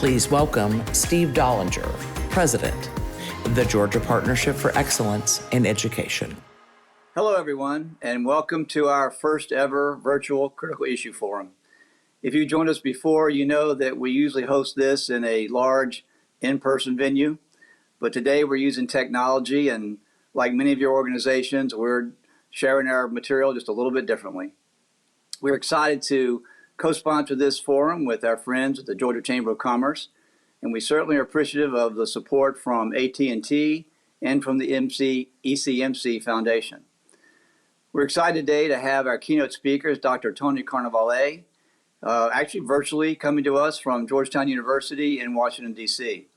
Please welcome Steve Dollinger, President, the Georgia Partnership for Excellence in Education. Hello, everyone, and welcome to our first ever virtual Critical Issue Forum. If you joined us before, you know that we usually host this in a large in-person venue, but today we're using technology, and like many of your organizations, we're sharing our material just a little bit differently. We're excited to co-sponsor this forum with our friends at the Georgia Chamber of Commerce, and we certainly are appreciative of the support from AT&T and from the ECMC Foundation. We're excited today to have our keynote speakers, Dr. Tony Carnevale, actually virtually coming to us from Georgetown University in Washington, D.C.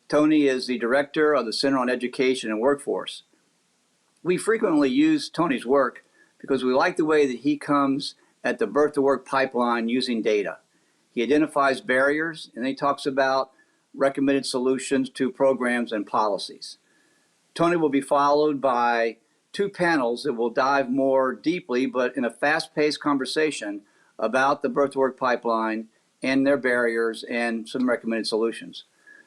Tony is the director of the Center on Education and Workforce. We frequently use Tony's work because we like the way that he comes at the birth-to-work pipeline using data. He identifies barriers, and he talks about recommended solutions to programs and policies. Tony will be followed by two panels that will dive more deeply, but in a fast-paced conversation about the birth-to-work pipeline and their barriers and some recommended solutions.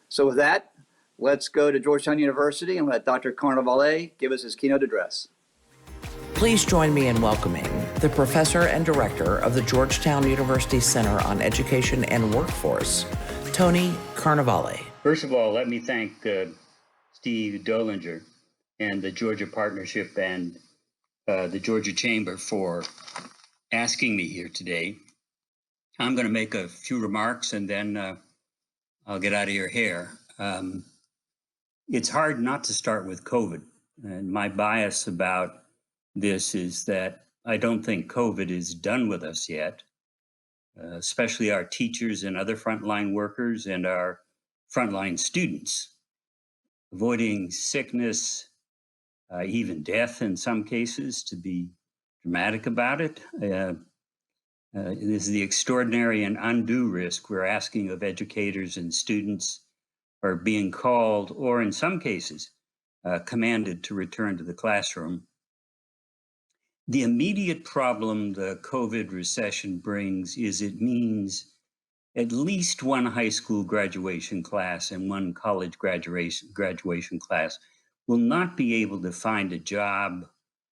So with that, let's go to Georgetown University and let Dr. Carnevale give us his keynote address. Please join me in welcoming the Professor and Director of the Georgetown University Center on Education and Workforce, Tony Carnevale. First of all, let me thank Steve Dollinger and the Georgia Partnership and the Georgia Chamber for asking me here today. I'm going to make a few remarks and then I'll get out of your hair. It's hard not to start with COVID, and my bias about this is that I don't think COVID is done with us yet, especially our teachers and other frontline workers and our frontline students. Avoiding sickness, even death in some cases, to be dramatic about it. This is the extraordinary and undue risk we're asking of educators and students are being called, or in some cases, commanded to return to the classroom. The immediate problem the COVID recession brings is it means at least one high school graduation class and one college graduation class will not be able to find a job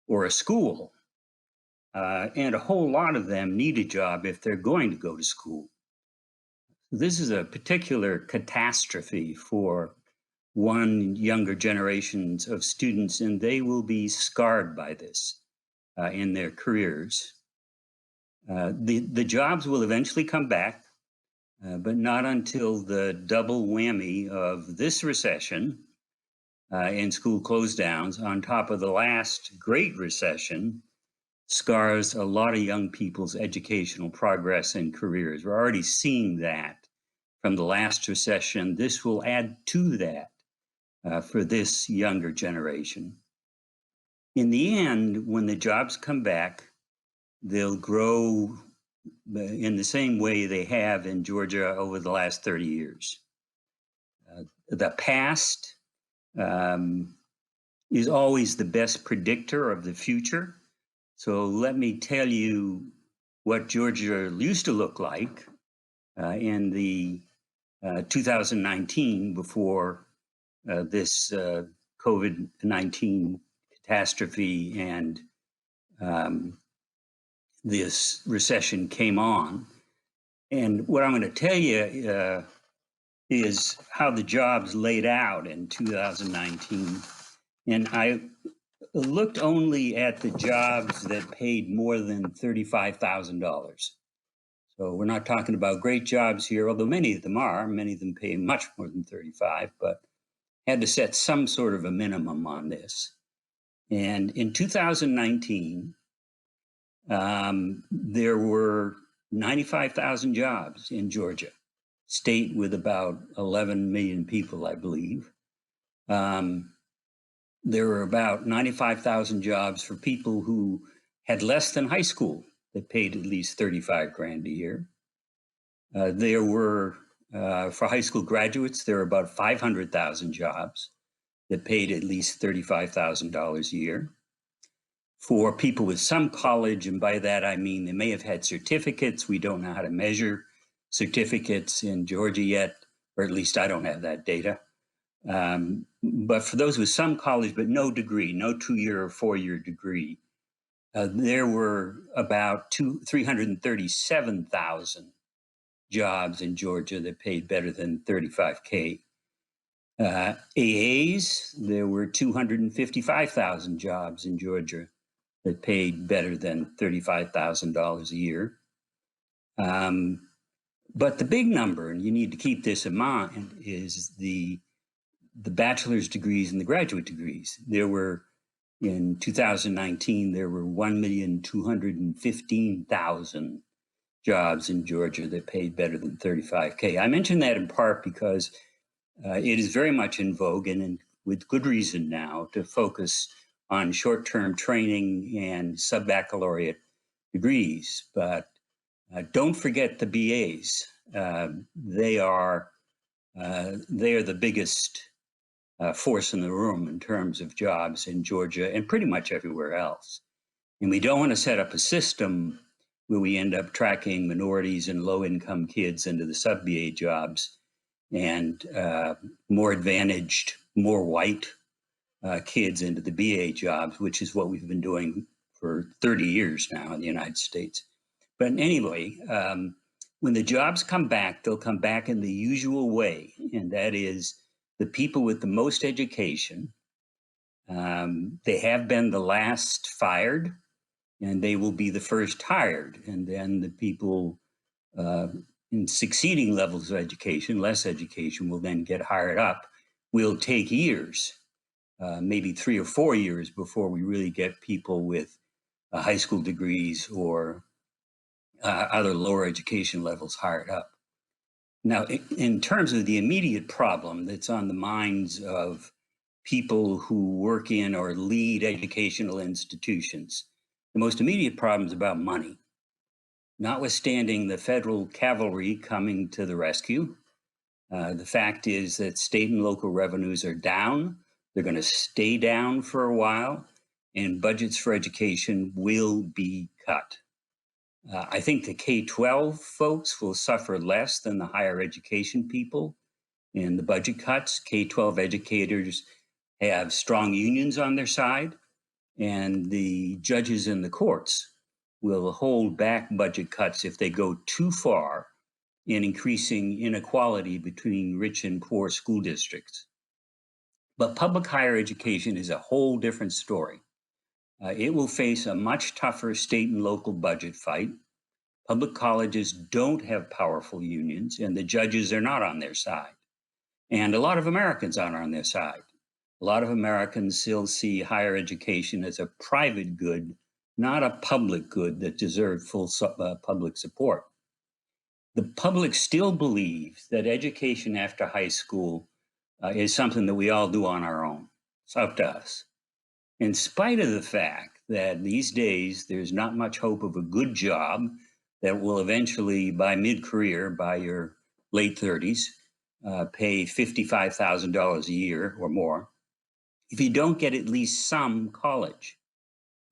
or a school. And a whole lot of them need a job if they're going to go to school. This is a particular catastrophe for one younger generations of students, and they will be scarred by this in their careers. The jobs will eventually come back, but not until the double whammy of this recession and school close downs on top of the last great recession scars a lot of young people's educational progress and careers. We're already seeing that from the last recession. This will add to that for this younger generation. In the end, when the jobs come back, they'll grow in the same way they have in Georgia over the last 30 years. The past is always the best predictor of the future. So let me tell you what Georgia used to look like in the 2019 before this COVID-19 catastrophe and this recession came on. And what I'm going to tell you is how the jobs laid out in 2019. And I looked only at the jobs that paid more than $35,000. So we're not talking about great jobs here, although many of them are. Many of them pay much more than 35, but had to set some sort of a minimum on this. And in 2019, there were 95,000 jobs in Georgia, state with about 11 million people, I believe. There were about 95,000 jobs for people who had less than high school that paid at least 35 grand a year. There were, for high school graduates, there were about 500,000 jobs that paid at least $35,000 a year. For people with some college, and by that I mean they may have had certificates, we don't know how to measure certificates in Georgia yet, or at least I don't have that data. But for those with some college but no degree, no 2-year or 4-year degree, there were about 337,000 jobs in Georgia that paid better than $35K. AAs, there were 255,000 jobs in Georgia that paid better than $35,000 a year. But the big number, and you need to keep this in mind, is the bachelor's degrees and the graduate degrees. There were, in 2019, there were 1,215,000 jobs in Georgia that paid better than $35K. I mention that in part because it is very much in vogue, and with good reason now, to focus on short-term training and sub-baccalaureate degrees. But don't forget the BAs. They are the biggest force in the room in terms of jobs in Georgia and pretty much everywhere else. And we don't want to set up a system where we end up tracking minorities and low-income kids into the sub-BA jobs and more advantaged, more white kids into the BA jobs, which is what we've been doing for 30 years now in the United States. But anyway, when the jobs come back, they'll come back in the usual way, and that is the people with the most education. They have been the last fired, and they will be the first hired. And then the people in succeeding levels of education, less education, will then get hired up. Will take years, maybe 3 or 4 years, before we really get people with high school degrees or other lower education levels hired up. Now, in terms of the immediate problem that's on the minds of people who work in or lead educational institutions, the most immediate problem is about money. Notwithstanding the federal cavalry coming to the rescue, the fact is that state and local revenues are down. They're going to stay down for a while, and budgets for education will be cut. I think the K-12 folks will suffer less than the higher education people in the budget cuts. K-12 educators have strong unions on their side, and the judges in the courts will hold back budget cuts if they go too far in increasing inequality between rich and poor school districts. But public higher education is a whole different story. It will face a much tougher state and local budget fight. Public colleges don't have powerful unions, and the judges are not on their side. And a lot of Americans aren't on their side. A lot of Americans still see higher education as a private good, not a public good that deserved full public support. The public still believes that education after high school is something that we all do on our own. It's up to us. In spite of the fact that these days there's not much hope of a good job that will eventually, by mid-career, by your late 30s, pay $55,000 a year or more, if you don't get at least some college.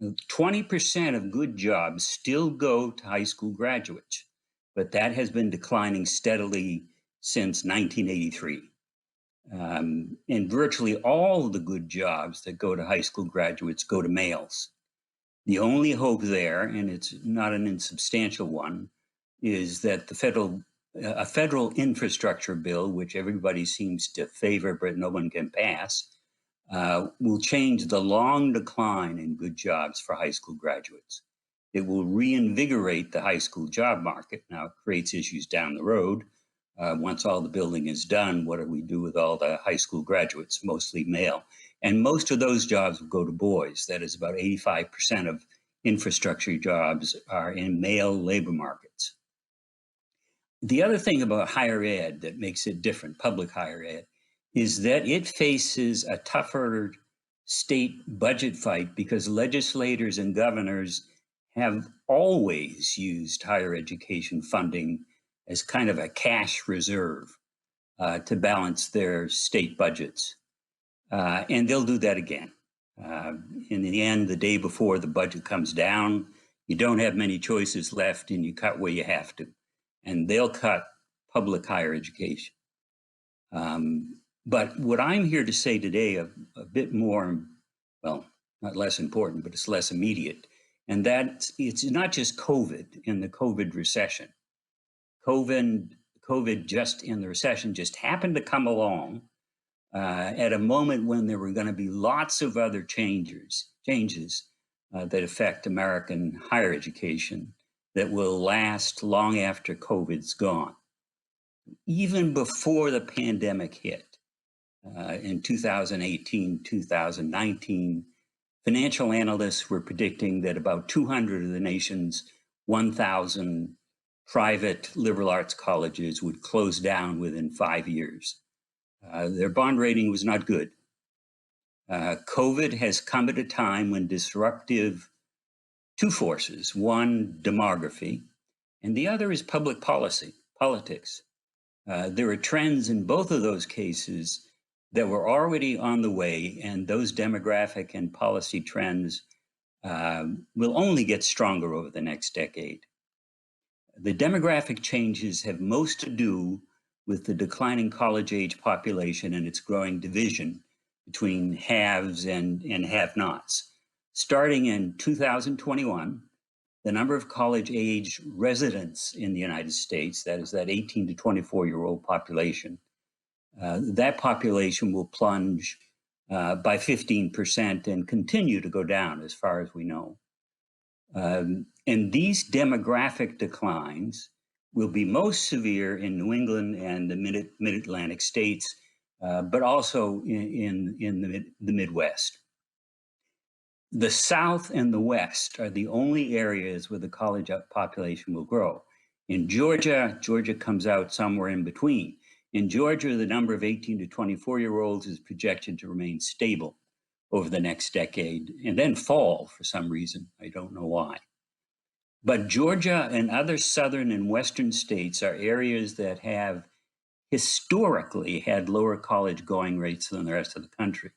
20% of good jobs still go to high school graduates, but that has been declining steadily since 1983. And virtually all of the good jobs that go to high school graduates go to males. The only hope there, and it's not an insubstantial one, is that a federal infrastructure bill, which everybody seems to favor but no one can pass, will change the long decline in good jobs for high school graduates. It will reinvigorate the high school job market. Now, it creates issues down the road. Once all the building is done, what do we do with all the high school graduates, mostly male? And most of those jobs will go to boys. That is, about 85% of infrastructure jobs are in male labor markets. The other thing about higher ed that makes it different, public higher ed, is that it faces a tougher state budget fight because legislators and governors have always used higher education funding as kind of a cash reserve to balance their state budgets. And they'll do that again. In the end, the day before the budget comes down, you don't have many choices left and you cut where you have to. and they'll cut public higher education. But what I'm here to say today, a bit more, well, not less important, but it's less immediate, and that it's not just COVID and the COVID recession. COVID just in the recession just happened to come along at a moment when there were going to be lots of other changes that affect American higher education that will last long after COVID's gone. Even before the pandemic hit in 2018, 2019, financial analysts were predicting that about 200 of the nation's 1,000 private liberal arts colleges would close down within 5 years. Their bond rating was not good. COVID has come at a time when disruptive two forces, one demography, and the other is public policy, politics. There are trends in both of those cases that were already on the way, and those demographic and policy trends will only get stronger over the next decade. The demographic changes have most to do with the declining college-age population and its growing division between haves and have-nots. Starting in 2021, the number of college-age residents in the United States, that is that 18 to 24-year-old population, that population will plunge by 15% and continue to go down as far as we know. And these demographic declines will be most severe in New England and the mid-Atlantic states, but also in the Midwest. The South and the West are the only areas where the college population will grow. In Georgia comes out somewhere in between. In Georgia, the number of 18 to 24-year-olds is projected to remain stable over the next decade and then fall for some reason. I don't know why. But Georgia and other southern and western states are areas that have historically had lower college going rates than the rest of the country.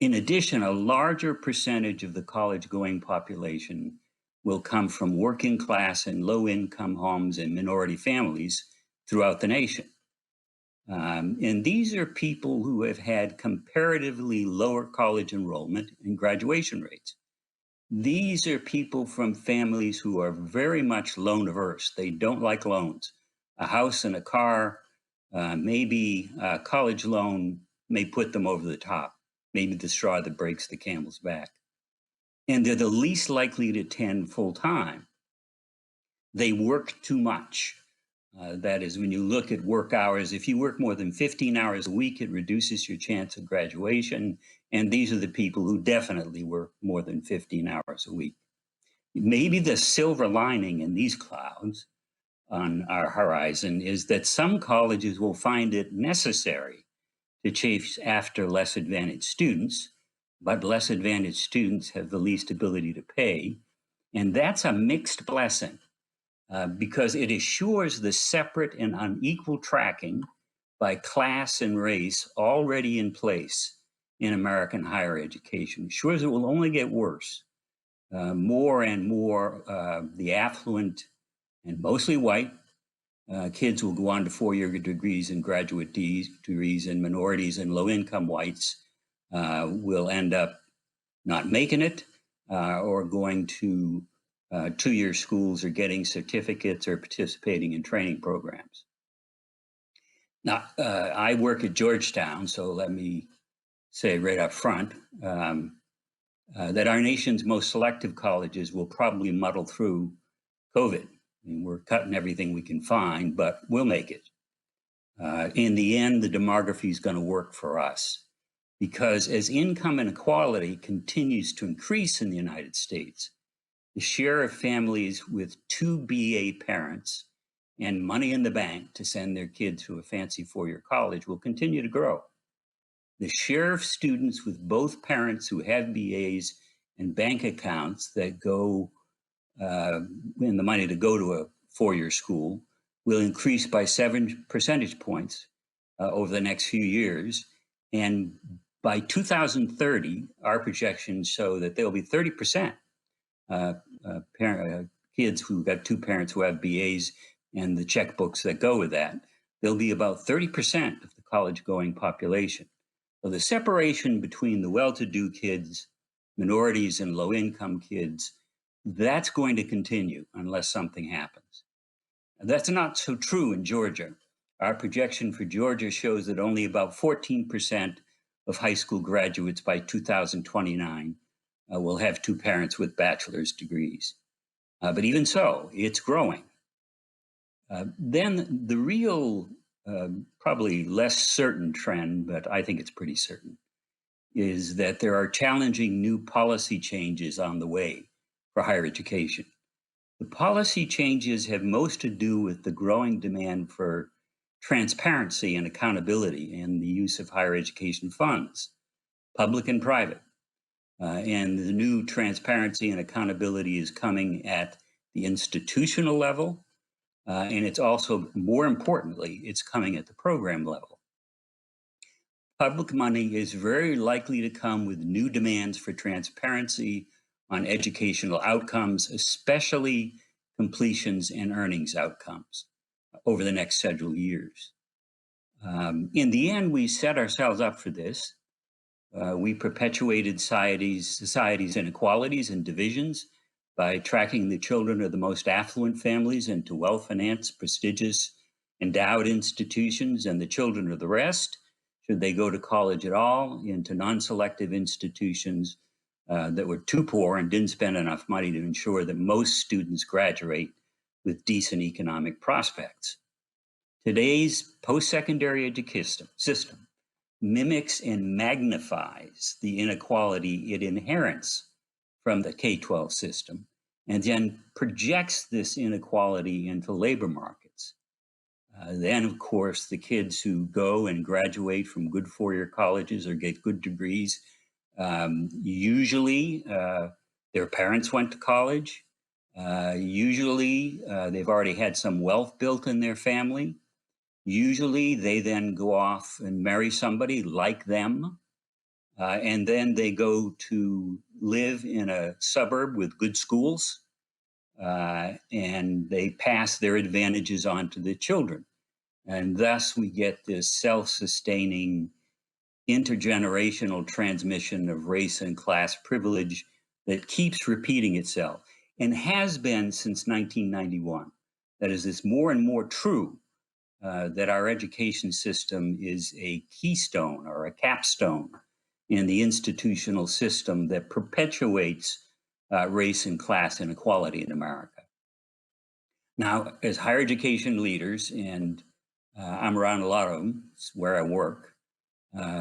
In addition, a larger percentage of the college going population will come from working class and low income homes and minority families throughout the nation. And these are people who have had comparatively lower college enrollment and graduation rates. These are people from families who are very much loan averse. They don't like loans. A house and a car, maybe a college loan may put them over the top, maybe the straw that breaks the camel's back. And they're the least likely to attend full time. They work too much. That is, when you look at work hours, if you work more than 15 hours a week, it reduces your chance of graduation. And these are the people who definitely work more than 15 hours a week. Maybe the silver lining in these clouds on our horizon is that some colleges will find it necessary to chase after less advantaged students, but less advantaged students have the least ability to pay. And that's a mixed blessing. Because it assures the separate and unequal tracking by class and race already in place in American higher education. It assures it will only get worse. More and more the affluent and mostly white kids will go on to four-year degrees and graduate degrees, and minorities and low-income whites will end up not making it or going to two-year schools or getting certificates or participating in training programs. Now, I work at Georgetown, so let me say right up front that our nation's most selective colleges will probably muddle through COVID. I mean, we're cutting everything we can find, but we'll make it. In the end, the demography is going to work for us because as income inequality continues to increase in the United States, the share of families with two BA parents and money in the bank to send their kids to a fancy four-year college will continue to grow. The share of students with both parents who have BAs and bank accounts that go in the money to go to a four-year school will increase by 7 percentage points over the next few years. And by 2030, our projections show that there will be 30% kids who got two parents who have BAs and the checkbooks that go with that, there'll be about 30% of the college-going population. So the separation between the well-to-do kids, minorities, and low-income kids, that's going to continue unless something happens. That's not so true in Georgia. Our projection for Georgia shows that only about 14% of high school graduates by 2029 will have two parents with bachelor's degrees. But even so, it's growing. Then the real, probably less certain trend, but I think it's pretty certain, is that there are challenging new policy changes on the way for higher education. The policy changes have most to do with the growing demand for transparency and accountability in the use of higher education funds, public and private. And the new transparency and accountability is coming at the institutional level, and it's also, more importantly, it's coming at the program level. Public money is very likely to come with new demands for transparency on educational outcomes, especially completions and earnings outcomes over the next several years. In the end, we set ourselves up for this. We perpetuated society's inequalities and divisions by tracking the children of the most affluent families into well-financed, prestigious, endowed institutions, and the children of the rest, should they go to college at all, into non-selective institutions that were too poor and didn't spend enough money to ensure that most students graduate with decent economic prospects. Today's post-secondary education system mimics and magnifies the inequality it inherits from the K-12 system, and then projects this inequality into labor markets. Then, of course, the kids who go and graduate from good four-year colleges or get good degrees, usually their parents went to college. Usually they've already had some wealth built in their family. Usually they then go off and marry somebody like them. And then they go to live in a suburb with good schools, and they pass their advantages on to the children. And thus we get this self-sustaining intergenerational transmission of race and class privilege that keeps repeating itself and has been since 1991. That is, it's more and more true that our education system is a keystone or a capstone in the institutional system that perpetuates race and class inequality in America. Now, as higher education leaders, and I'm around a lot of them, it's where I work,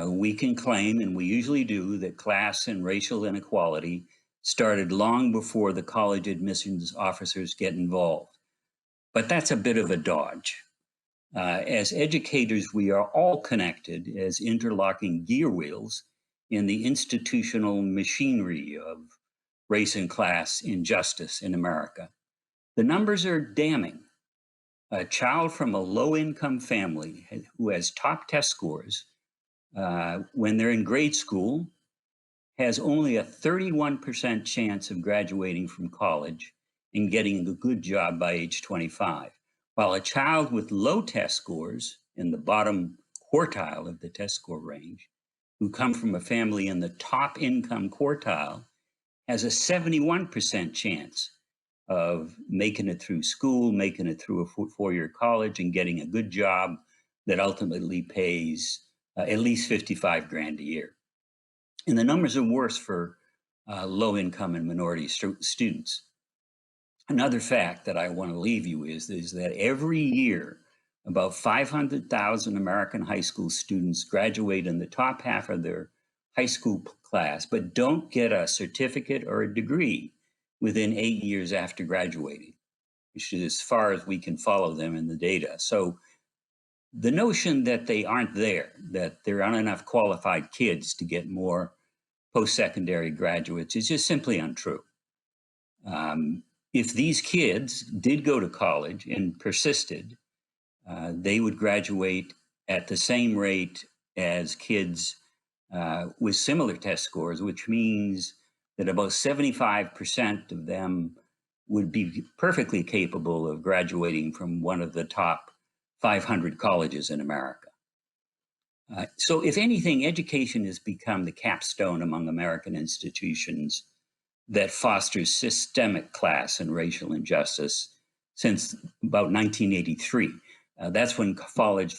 we can claim, and we usually do, that class and racial inequality started long before the college admissions officers get involved. But that's a bit of a dodge. As educators, we are all connected as interlocking gear wheels in the institutional machinery of race and class injustice in America. The numbers are damning. A child from a low-income family who has top test scores when they're in grade school has only a 31% chance of graduating from college and getting a good job by age 25. While a child with low test scores in the bottom quartile of the test score range, who come from a family in the top income quartile, has a 71% chance of making it through school, making it through a four-year college, and getting a good job that ultimately pays at least 55 grand a year. And the numbers are worse for low income and minority students. Another fact that I want to leave you is that every year, about 500,000 American high school students graduate in the top half of their high school class, but don't get a certificate or a degree within 8 years after graduating, which is as far as we can follow them in the data. So the notion that they aren't there, that there aren't enough qualified kids to get more post-secondary graduates, is just simply untrue. If these kids did go to college and persisted, they would graduate at the same rate as kids with similar test scores, which means that about 75% of them would be perfectly capable of graduating from one of the top 500 colleges in America. So if anything, education has become the capstone among American institutions that fosters systemic class and racial injustice since about 1983. That's when college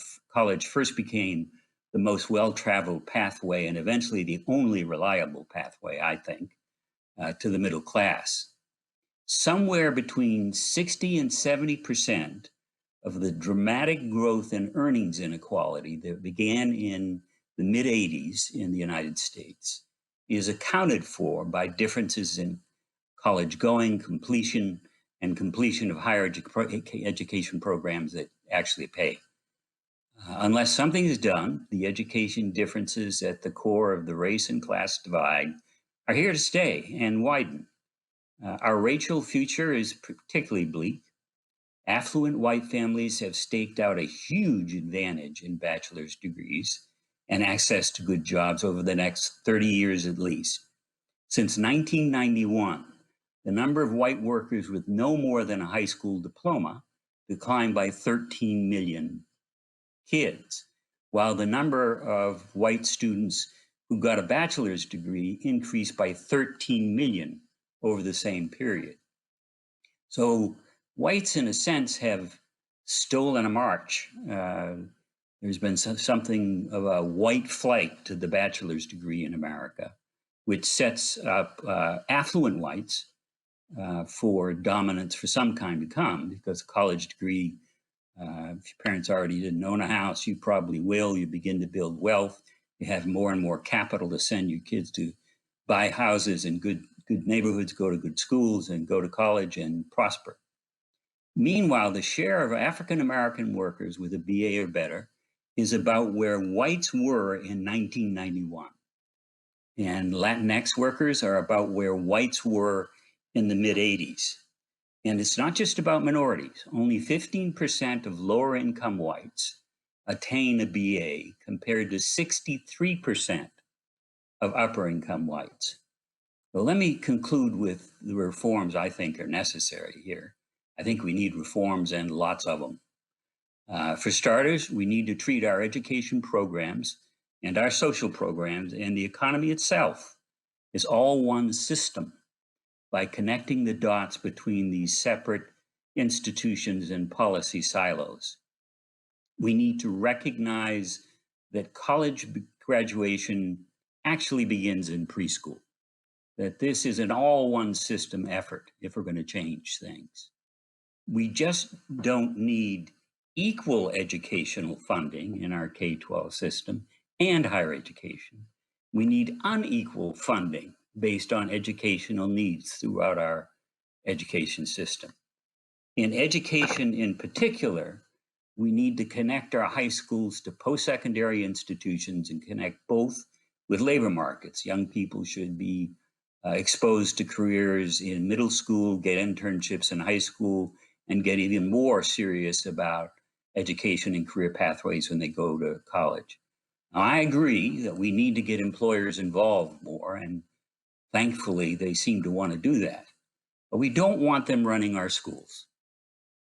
first became the most well-traveled pathway and eventually the only reliable pathway, I think, to the middle class. Somewhere between 60 and 70% of the dramatic growth in earnings inequality that began in the mid-'80s in the United States is accounted for by differences in college going, completion of higher education programs that actually pay. Unless something is done, the education differences at the core of the race and class divide are here to stay and widen. Our racial future is particularly bleak. Affluent white families have staked out a huge advantage in bachelor's degrees and access to good jobs over the next 30 years at least. Since 1991, the number of white workers with no more than a high school diploma declined by 13 million kids, while the number of white students who got a bachelor's degree increased by 13 million over the same period. So whites, in a sense, have stolen a march. There's been something of a white flight to the bachelor's degree in America, which sets up affluent whites for dominance for some time to come, because a college degree, if your parents already didn't own a house, you probably will. You begin to build wealth. You have more and more capital to send your kids to buy houses in good neighborhoods, go to good schools, and go to college and prosper. Meanwhile, the share of African-American workers with a BA or better is about where whites were in 1991. And Latinx workers are about where whites were in the mid-'80s. And it's not just about minorities. Only 15% of lower income whites attain a BA compared to 63% of upper income whites. Well, let me conclude with the reforms I think are necessary here. I think we need reforms and lots of them. For starters, we need to treat our education programs and our social programs and the economy itself as all one system by connecting the dots between these separate institutions and policy silos. We need to recognize that college graduation actually begins in preschool, that this is an all one system effort if we're going to change things. We just don't need equal educational funding in our K-12 system and higher education. We need unequal funding based on educational needs throughout our education system. In education in particular, we need to connect our high schools to post-secondary institutions and connect both with labor markets. Young people should be exposed to careers in middle school, get internships in high school, and get even more serious about education and career pathways when they go to college. Now, I agree that we need to get employers involved more, and thankfully they seem to want to do that. But we don't want them running our schools.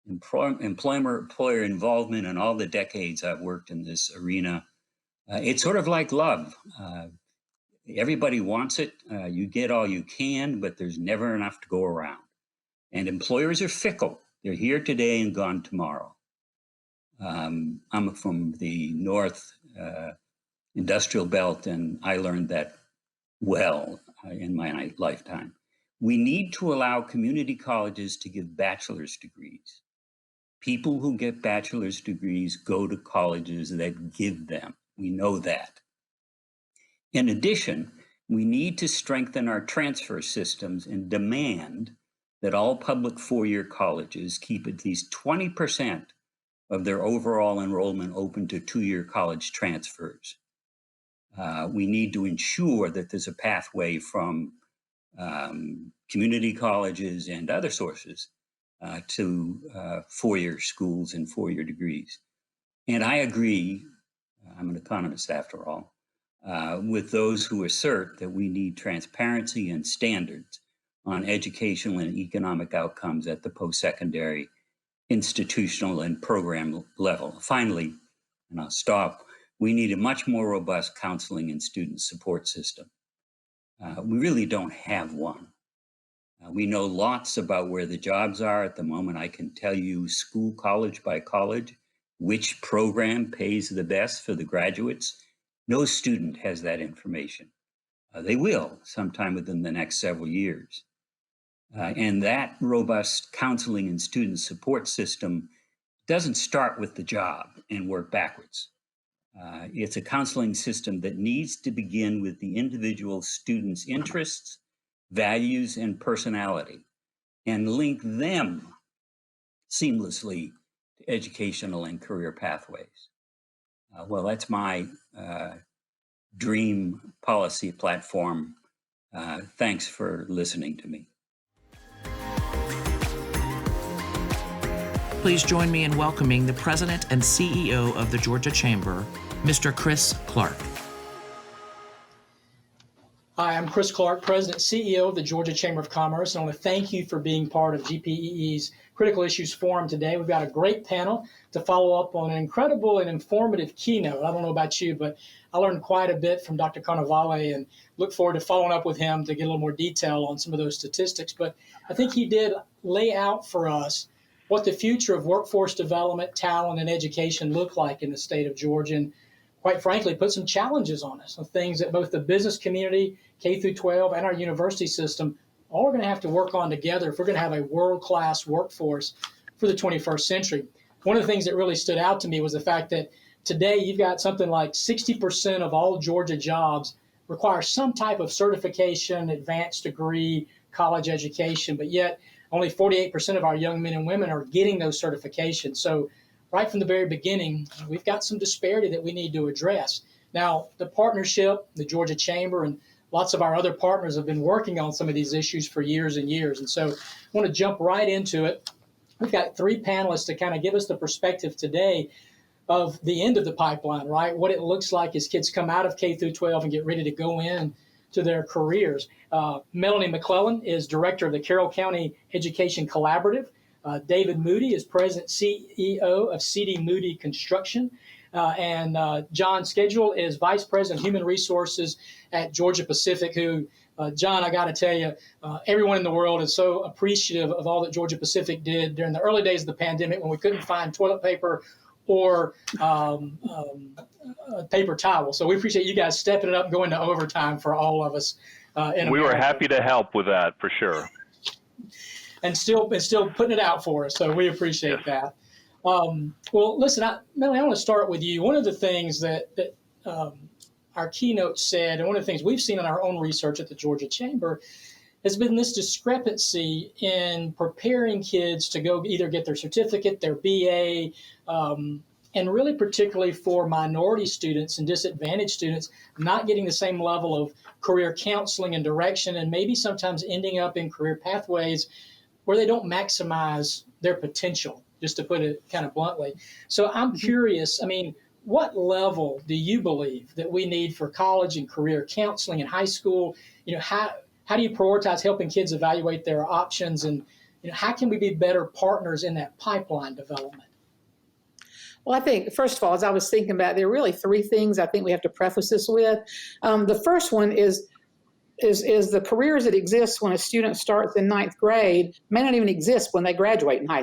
Employer involvement in all the decades I've worked in this arena, it's sort of like love. Everybody wants it. You get all you can, but there's never enough to go around. And employers are fickle. They're here today and gone tomorrow. I'm from the North industrial belt, and I learned that well in my lifetime. We need to allow community colleges to give bachelor's degrees. People who get bachelor's degrees go to colleges that give them. We know that. In addition, we need to strengthen our transfer systems and demand that all public four-year colleges keep at least 20% of their overall enrollment open to two-year college transfers. We need to ensure that there's a pathway from community colleges and other sources to four-year schools and four-year degrees. And I agree, I'm an economist after all, with those who assert that we need transparency and standards on educational and economic outcomes at the post-secondary, institutional, and program level. Finally, and I'll stop, we need a much more robust counseling and student support system. We really don't have one. We know lots about where the jobs are at the moment. I can tell you school, college by college, which program pays the best for the graduates. No student has that information. They will sometime within the next several years. And that robust counseling and student support system doesn't start with the job and work backwards. It's a counseling system that needs to begin with the individual student's interests, values, and personality, and link them seamlessly to educational and career pathways. Well, that's my dream policy platform. Thanks for listening to me. Please join me in welcoming the President and CEO of the Georgia Chamber, Mr. Chris Clark. Hi, I'm Chris Clark, President and CEO of the Georgia Chamber of Commerce, and I want to thank you for being part of GPEE's Critical Issues Forum today. We've got a great panel to follow up on an incredible and informative keynote. I don't know about you, but I learned quite a bit from Dr. Carnevale and look forward to following up with him to get a little more detail on some of those statistics. But I think he did lay out for us what the future of workforce development, talent, and education look like in the state of Georgia, and quite frankly, put some challenges on us, some things that both the business community, K-12, and our university system all are going to have to work on together if we're going to have a world-class workforce for the 21st century. One of the things that really stood out to me was the fact that today you've got something like 60% of all Georgia jobs require some type of certification, advanced degree, college education, but yet only 48% of our young men and women are getting those certifications. So right from the very beginning, we've got some disparity that we need to address. Now, the partnership, the Georgia Chamber, and lots of our other partners have been working on some of these issues for years and years. And so I want to jump right into it. We've got three panelists to kind of give us the perspective today of the end of the pipeline, right? What it looks like as kids come out of K-12 and get ready to go in to their careers. Melanie McClellan is director of the Carroll County Education Collaborative. David Moody is president CEO of C.D. Moody Construction. And John Schedule is vice president of human resources at Georgia Pacific, who, John, I got to tell you, everyone in the world is so appreciative of all that Georgia Pacific did during the early days of the pandemic when we couldn't find toilet paper or paper towel. So we appreciate you guys stepping it up, going to overtime for all of us. We were happy to help with that, for sure. And still putting it out for us. So we appreciate that. Well, listen, Melanie, I want to start with you. One of the things that our keynote said, and one of the things we've seen in our own research at the Georgia Chamber, has been this discrepancy in preparing kids to go either get their certificate, their BA, and really particularly for minority students and disadvantaged students, not getting the same level of career counseling and direction, and maybe sometimes ending up in career pathways where they don't maximize their potential, just to put it kind of bluntly. So I'm curious, I mean, what level do you believe that we need for college and career counseling in high school? You know, how do you prioritize helping kids evaluate their options, and how can we be better partners in that pipeline development? Well, I think, first of all, as I was thinking about it, there are really three things I think we have to preface this with. The first one is the careers that exist when a student starts in ninth grade may not even exist when they graduate in high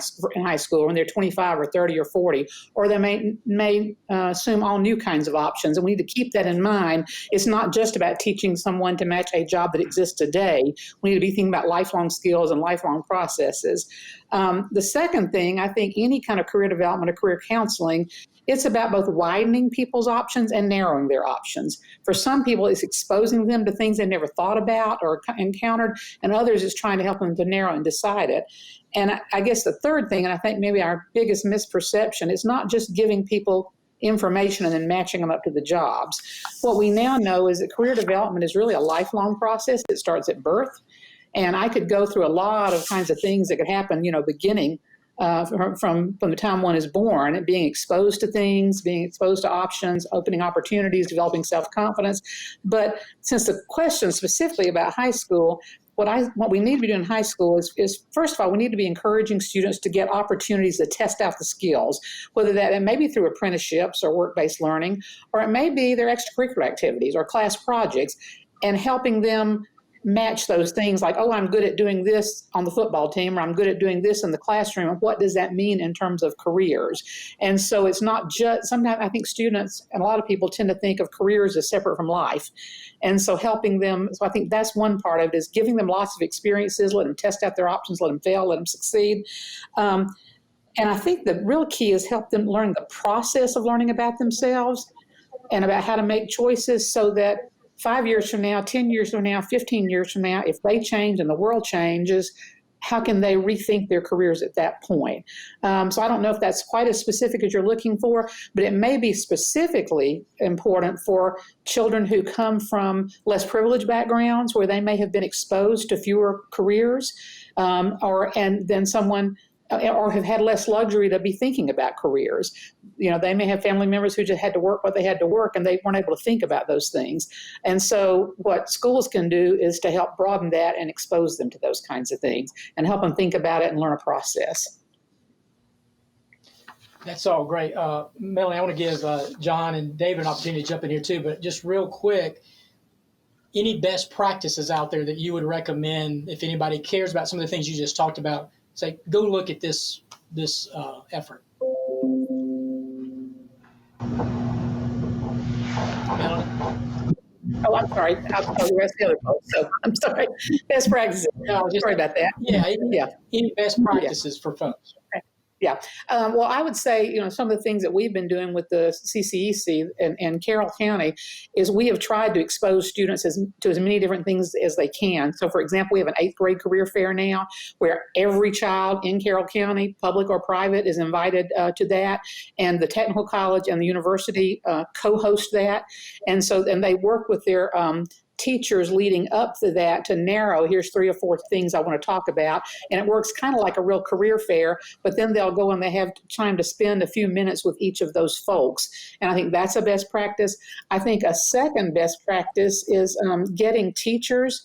school, when they're 25 or 30 or 40, or they may assume all new kinds of options. And we need to keep that in mind. It's not just about teaching someone to match a job that exists today. We need to be thinking about lifelong skills and lifelong processes. The second thing, I think any kind of career development or career counseling, it's about both widening people's options and narrowing their options. For some people, it's exposing them to things they never thought about or encountered, and others is trying to help them to narrow and decide it. And I guess the third thing, and I think maybe our biggest misperception, is not just giving people information and then matching them up to the jobs. What we now know is that career development is really a lifelong process. It starts at birth. And I could go through a lot of kinds of things that could happen, beginning from the time one is born, and being exposed to things, being exposed to options, opening opportunities, developing self-confidence. But since the question specifically about high school, what we need to be doing in high school is first of all, we need to be encouraging students to get opportunities to test out the skills, whether that it may be through apprenticeships or work-based learning, or it may be their extracurricular activities or class projects, and helping them match those things like, oh, I'm good at doing this on the football team, or I'm good at doing this in the classroom. And what does that mean in terms of careers? And so it's not just, sometimes I think students and a lot of people tend to think of careers as separate from life. And so helping them, so I think that's one part of it, is giving them lots of experiences, let them test out their options, let them fail, let them succeed. And I think the real key is help them learn the process of learning about themselves and about how to make choices so that 5 years from now, 10 years from now, 15 years from now, if they change and the world changes, how can they rethink their careers at that point? So I don't know if that's quite as specific as you're looking for, but it may be specifically important for children who come from less privileged backgrounds where they may have been exposed to fewer careers, and then someone or have had less luxury to be thinking about careers. They may have family members who just had to work what they had to work and they weren't able to think about those things. And so what schools can do is to help broaden that and expose them to those kinds of things and help them think about it and learn a process. That's all great. Melanie, I want to give John and David an opportunity to jump in here too, but just real quick, any best practices out there that you would recommend if anybody cares about some of the things you just talked about? Say, go look at this effort. Oh, I'm sorry. I'll tell the rest of the other folks. So I'm sorry. Best practices. No, sorry about that. Yeah. Any best practices for folks? Yeah. Well, I would say, some of the things that we've been doing with the CCEC and Carroll County is we have tried to expose students to as many different things as they can. So, for example, we have an 8th grade career fair now where every child in Carroll County, public or private, is invited to that. And the technical college and the university co-host that. And they work with their teachers leading up to that to narrow, here's 3 or 4 things I want to talk about. And it works kind of like a real career fair, but then they'll go and they have time to spend a few minutes with each of those folks. And I think that's a best practice. I think a second best practice is getting teachers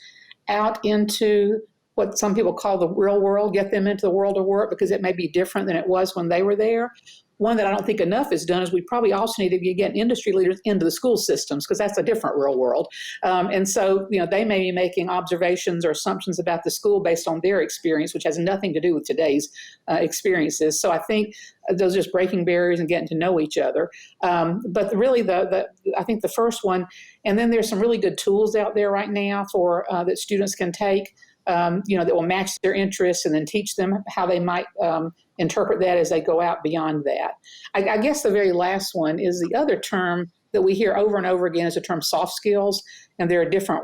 out into what some people call the real world, get them into the world of work because it may be different than it was when they were there. One that I don't think enough is done is we probably also need to get industry leaders into the school systems because that's a different real world. And so, they may be making observations or assumptions about the school based on their experience, which has nothing to do with today's experiences. So I think those are just breaking barriers and getting to know each other. But really, I think the first one, and then there's some really good tools out there right now for that students can take, that will match their interests and then teach them how they might interpret that as they go out beyond that. I guess the very last one is the other term that we hear over and over again is the term soft skills, and there are different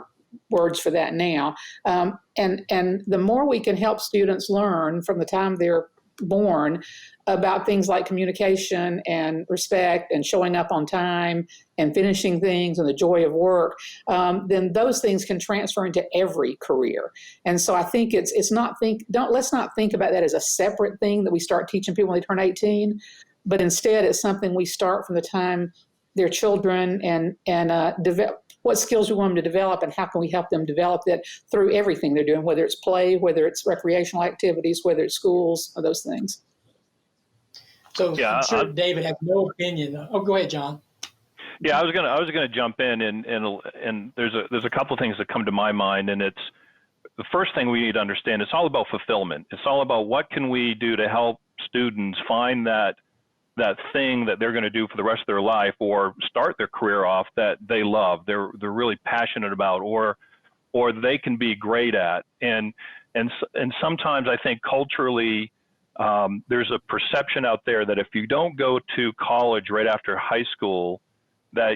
words for that now. And the more we can help students learn from the time they're born about things like communication and respect and showing up on time and finishing things and the joy of work, then those things can transfer into every career. And so I think let's not think about that as a separate thing that we start teaching people when they turn 18, but instead it's something we start from the time they're children and develop what skills we want them to develop and how can we help them develop that through everything they're doing, whether it's play, whether it's recreational activities, whether it's schools, or those things. So yeah, I'm sure David has no opinion. Oh, go ahead, John. Yeah, I was gonna jump in and there's a couple of things that come to my mind, and it's the first thing we need to understand. It's all about fulfillment. It's all about what can we do to help students find that thing that they're going to do for the rest of their life or start their career off that they love, they're really passionate about, or they can be great at. And sometimes I think culturally there's a perception out there that if you don't go to college right after high school, that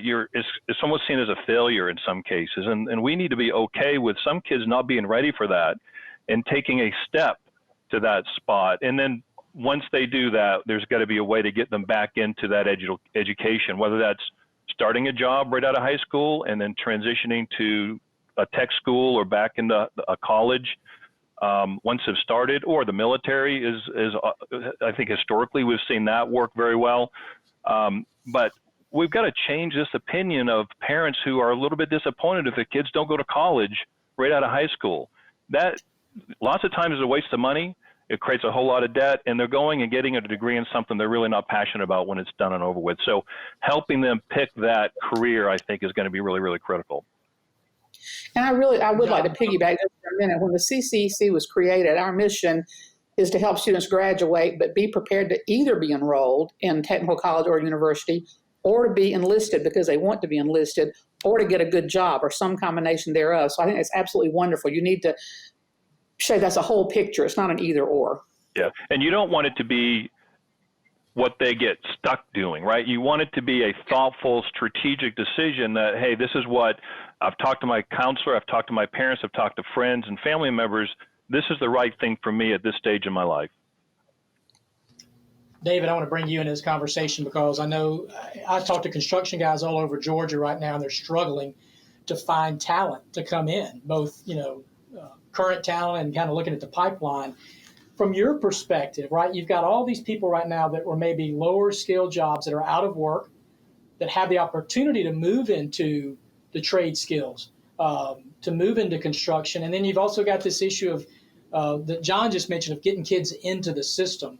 it's almost seen as a failure in some cases. And we need to be okay with some kids not being ready for that and taking a step to that spot. And then once they do that, there's got to be a way to get them back into that education, whether that's starting a job right out of high school and then transitioning to a tech school or back into a college once they've started, or the military is I think historically we've seen that work very well. But we've got to change this opinion of parents who are a little bit disappointed if the kids don't go to college right out of high school. that lots of times is a waste of money. It creates a whole lot of debt, and they're going and getting a degree in something they're really not passionate about when it's done and over with. So helping them pick that career, I think, is going to be really, really critical. And I would like to piggyback just for a minute. When the CCEC was created, our mission is to help students graduate, but be prepared to either be enrolled in technical college or university, or to be enlisted because they want to be enlisted, or to get a good job, or some combination thereof. So I think it's absolutely wonderful. You need to say that's a whole picture. It's not an either or. Yeah, and you don't want it to be what they get stuck doing, right? You want it to be a thoughtful, strategic decision that, hey, this is what I've talked to my counselor, I've talked to my parents, I've talked to friends and family members. This is the right thing for me at this stage in my life. David, I want to bring you into this conversation because I know I talk to construction guys all over Georgia right now, and they're struggling to find talent to come in, both, current talent and kind of looking at the pipeline. From your perspective, right, you've got all these people right now that were maybe lower skilled jobs that are out of work, that have the opportunity to move into the trade skills, to move into construction. And then you've also got this issue of that John just mentioned of getting kids into the system.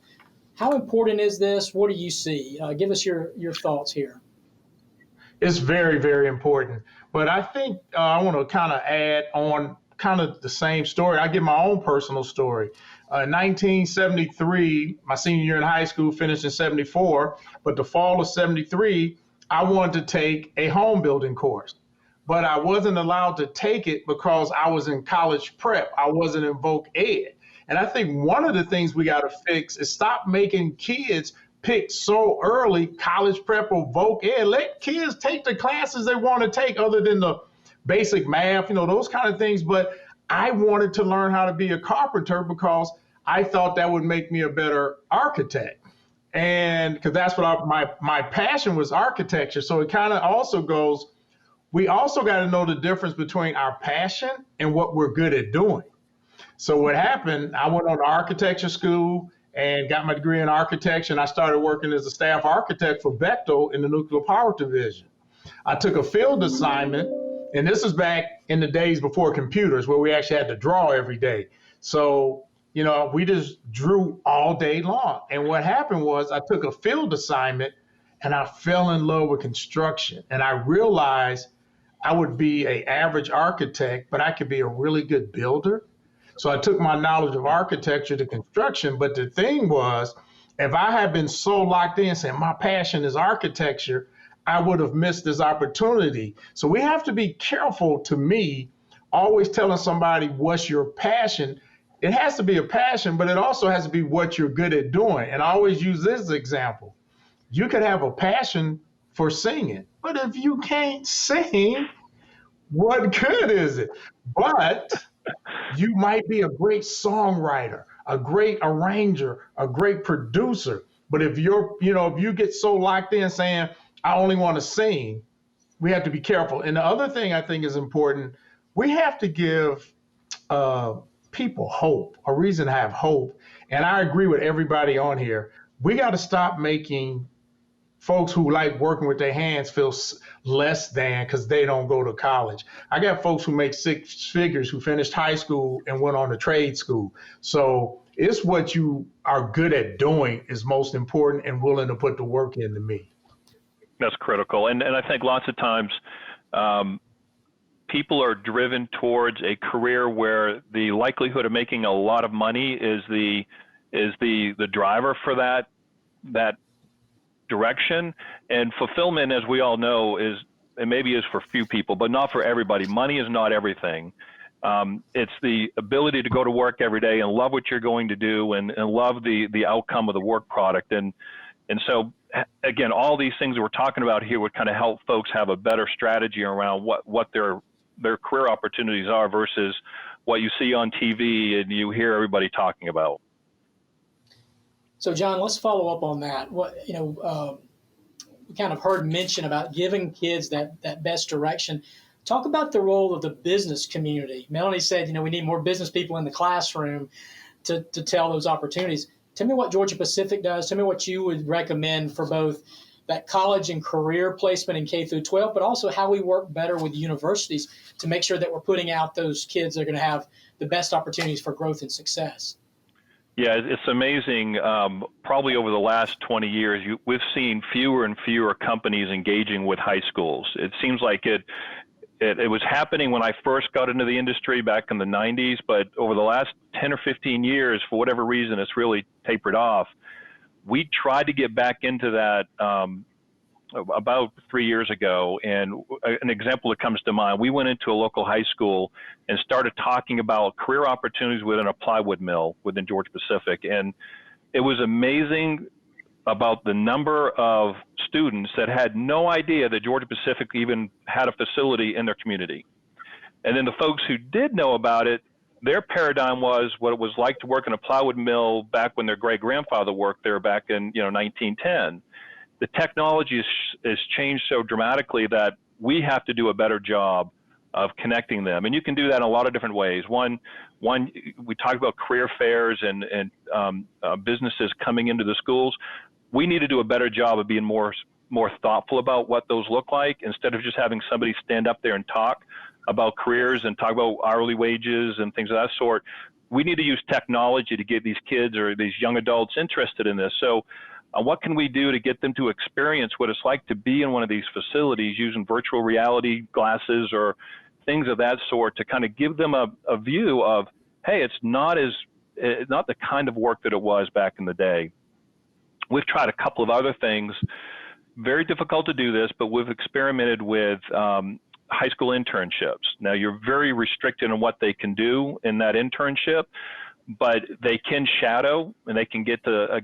How important is this? What do you see? Give us your thoughts here. It's very, very important. But I think I want to kind of add on kind of the same story. I give my own personal story. 1973, my senior year in high school, finished in 74. But the fall of 73, I wanted to take a home building course. But I wasn't allowed to take it because I was in college prep. I wasn't in voc ed. And I think one of the things we got to fix is stop making kids pick so early college prep or voc ed. Let kids take the classes they want to take other than the basic math, those kind of things. But I wanted to learn how to be a carpenter because I thought that would make me a better architect. And because that's what my passion was, architecture. So it kind of also goes, we also got to know the difference between our passion and what we're good at doing. So what happened, I went on to architecture school and got my degree in architecture, and I started working as a staff architect for Bechtel in the nuclear power division. I took a field assignment, and this is back in the days before computers where we actually had to draw every day. So, we just drew all day long. And what happened was I took a field assignment and I fell in love with construction. And I realized I would be an average architect, but I could be a really good builder. So I took my knowledge of architecture to construction. But the thing was, if I had been so locked in saying my passion is architecture, I would have missed this opportunity. So we have to be careful, to me, always telling somebody what's your passion. It has to be a passion, but it also has to be what you're good at doing. And I always use this example. You could have a passion for singing, but if you can't sing, what good is it? But you might be a great songwriter, a great arranger, a great producer. But if if you get so locked in saying, I only want to sing, we have to be careful. And the other thing I think is important, we have to give people hope, a reason to have hope. And I agree with everybody on here. We got to stop making folks who like working with their hands feel less than because they don't go to college. I got folks who make six figures who finished high school and went on to trade school. So it's what you are good at doing is most important and willing to put the work into me. That's critical. And I think lots of times people are driven towards a career where the likelihood of making a lot of money is the driver for that direction. And fulfillment, as we all know, is for few people, but not for everybody. Money is not everything. It's the ability to go to work every day and love what you're going to do and love the outcome of the work product. And so, again, all these things that we're talking about here would kind of help folks have a better strategy around what their career opportunities are versus what you see on TV and you hear everybody talking about. So, John, let's follow up on that. We kind of heard mention about giving kids that best direction. Talk about the role of the business community. Melanie said, we need more business people in the classroom to tell those opportunities. Tell me what Georgia Pacific does. Tell me what you would recommend for both that college and career placement in K-12, but also how we work better with universities to make sure that we're putting out those kids that are going to have the best opportunities for growth and success. Yeah, it's amazing. Probably over the last 20 years, we've seen fewer and fewer companies engaging with high schools. It seems like it was happening when I first got into the industry back in the 90s, but over the last 10 or 15 years, for whatever reason, it's really tapered off. We tried to get back into that about 3 years ago, and an example that comes to mind, we went into a local high school and started talking about career opportunities within a plywood mill within Georgia Pacific, and it was amazing about the number of students that had no idea that Georgia Pacific even had a facility in their community. And then the folks who did know about it, their paradigm was what it was like to work in a plywood mill back when their great-grandfather worked there back in 1910. The technology has changed so dramatically that we have to do a better job of connecting them. And you can do that in a lot of different ways. One, we talked about career fairs and businesses coming into the schools. We need to do a better job of being more thoughtful about what those look like, instead of just having somebody stand up there and talk about careers and talk about hourly wages and things of that sort. We need to use technology to get these kids or these young adults interested in this. So what can we do to get them to experience what it's like to be in one of these facilities using virtual reality glasses or things of that sort, to kind of give them a view of, hey, it's not the kind of work that it was back in the day. We've tried a couple of other things. Very difficult to do this, but we've experimented with high school internships. Now, you're very restricted on what they can do in that internship, but they can shadow and they can get a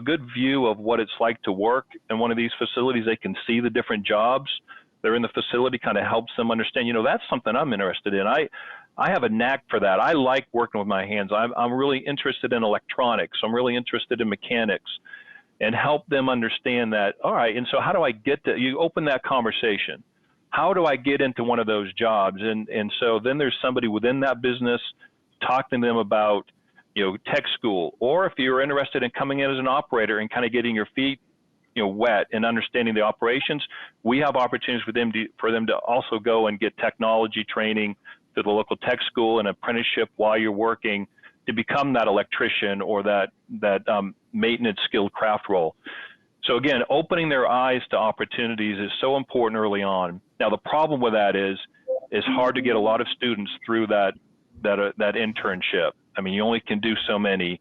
good view of what it's like to work in one of these facilities. They can see the different jobs. They're in the facility, kind of helps them understand, that's something I'm interested in. I have a knack for that. I like working with my hands. I'm really interested in electronics. I'm really interested in mechanics, and help them understand that, all right, and so how do I you open that conversation. How do I get into one of those jobs? And so then there's somebody within that business talking to them about, tech school, or if you're interested in coming in as an operator and kind of getting your feet, wet and understanding the operations, we have opportunities for them to also go and get technology training to the local tech school and apprenticeship while you're working to become that electrician or that maintenance skilled craft role. So again, opening their eyes to opportunities is so important early on. Now, the problem with that is it's hard to get a lot of students through that internship. I mean, you only can do so many,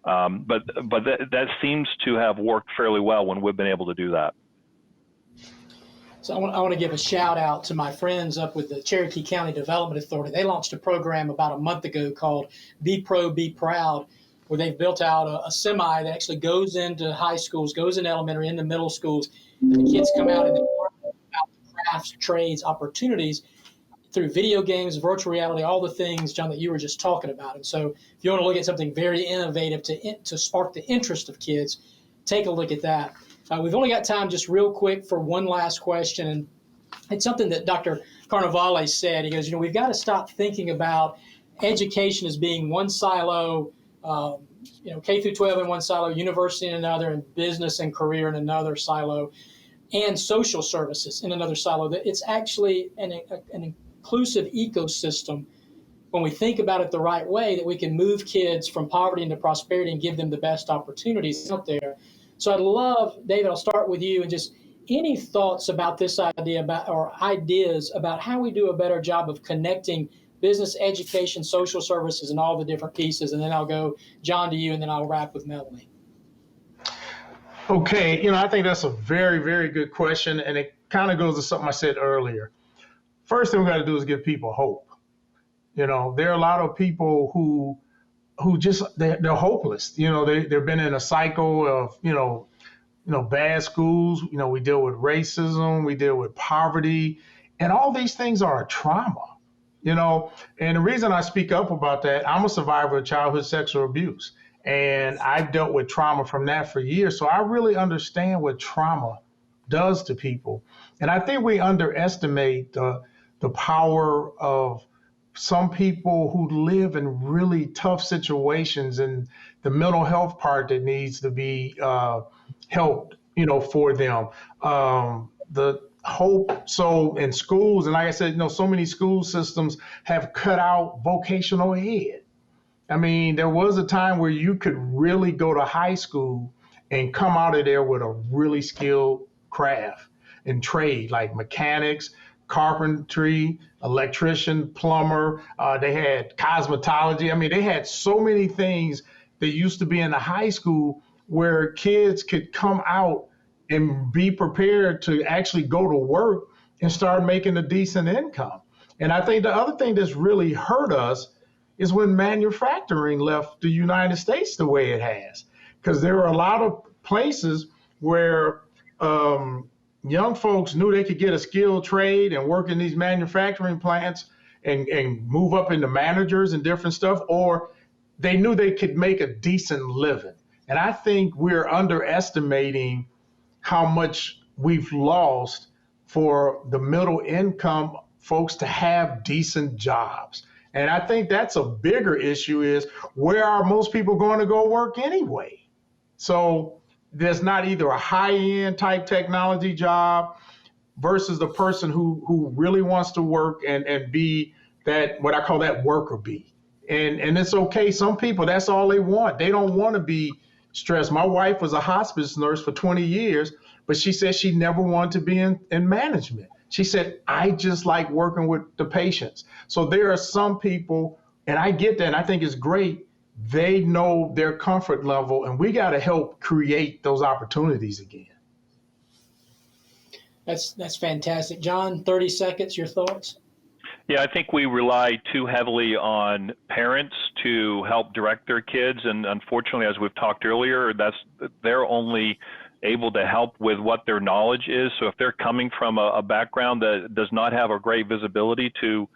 but that seems to have worked fairly well when we've been able to do that. So I want to give a shout out to my friends up with the Cherokee County Development Authority. They launched a program about a month ago called Be Pro, Be Proud, where they've built out a semi that actually goes into high schools, goes into elementary, into middle schools, and the kids come out and they learn about the crafts, trades, opportunities through video games, virtual reality, all the things, John, that you were just talking about. And so if you want to look at something very innovative to spark the interest of kids, take a look at that. We've only got time just real quick for one last question. And it's something that Dr. Carnevale said. He goes, we've got to stop thinking about education as being one silo, K through 12 in one silo, university in another, and business and career in another silo, and social services in another silo. That it's actually an inclusive ecosystem when we think about it the right way, that we can move kids from poverty into prosperity and give them the best opportunities out there. So I'd love, David, I'll start with you, and just any thoughts about this idea or ideas about how we do a better job of connecting business, education, social services, and all the different pieces. And then I'll go, John, to you, and then I'll wrap with Melanie. Okay, I think that's a very, very good question. And it kind of goes to something I said earlier. First thing we got to do is give people hope. There are a lot of people who just, they're hopeless. They've been in a cycle of, bad schools. We deal with racism, we deal with poverty, and all these things are a trauma. And the reason I speak up about that, I'm a survivor of childhood sexual abuse, and I've dealt with trauma from that for years. So I really understand what trauma does to people. And I think we underestimate the power of some people who live in really tough situations, and the mental health part that needs to be helped, for them. hope so in schools, and like I said, so many school systems have cut out vocational ed. I mean, there was a time where you could really go to high school and come out of there with a really skilled craft and trade, like mechanics, carpentry, electrician, plumber. They had cosmetology. I mean, they had so many things that used to be in the high school where kids could come out and be prepared to actually go to work and start making a decent income. And I think the other thing that's really hurt us is when manufacturing left the United States the way it has. Because there are a lot of places where young folks knew they could get a skilled trade and work in these manufacturing plants and move up into managers and different stuff, or they knew they could make a decent living. And I think we're underestimating how much we've lost for the middle income folks to have decent jobs. And I think that's a bigger issue, is where are most people going to go work anyway? So there's not either a high-end type technology job versus the person who really wants to work and be that, what I call that worker bee. And it's okay. Some people, that's all they want. They don't want to be stressed. My wife was a hospice nurse for 20 years, but she said she never wanted to be in management. She said, I just like working with the patients. So there are some people, and I get that, and I think it's great. They know their comfort level, and we got to help create those opportunities again. That's fantastic. John, 30 seconds, your thoughts? Yeah, I think we rely too heavily on parents to help direct their kids. And unfortunately, as we've talked earlier, they're only able to help with what their knowledge is. So if they're coming from a background that does not have a great visibility to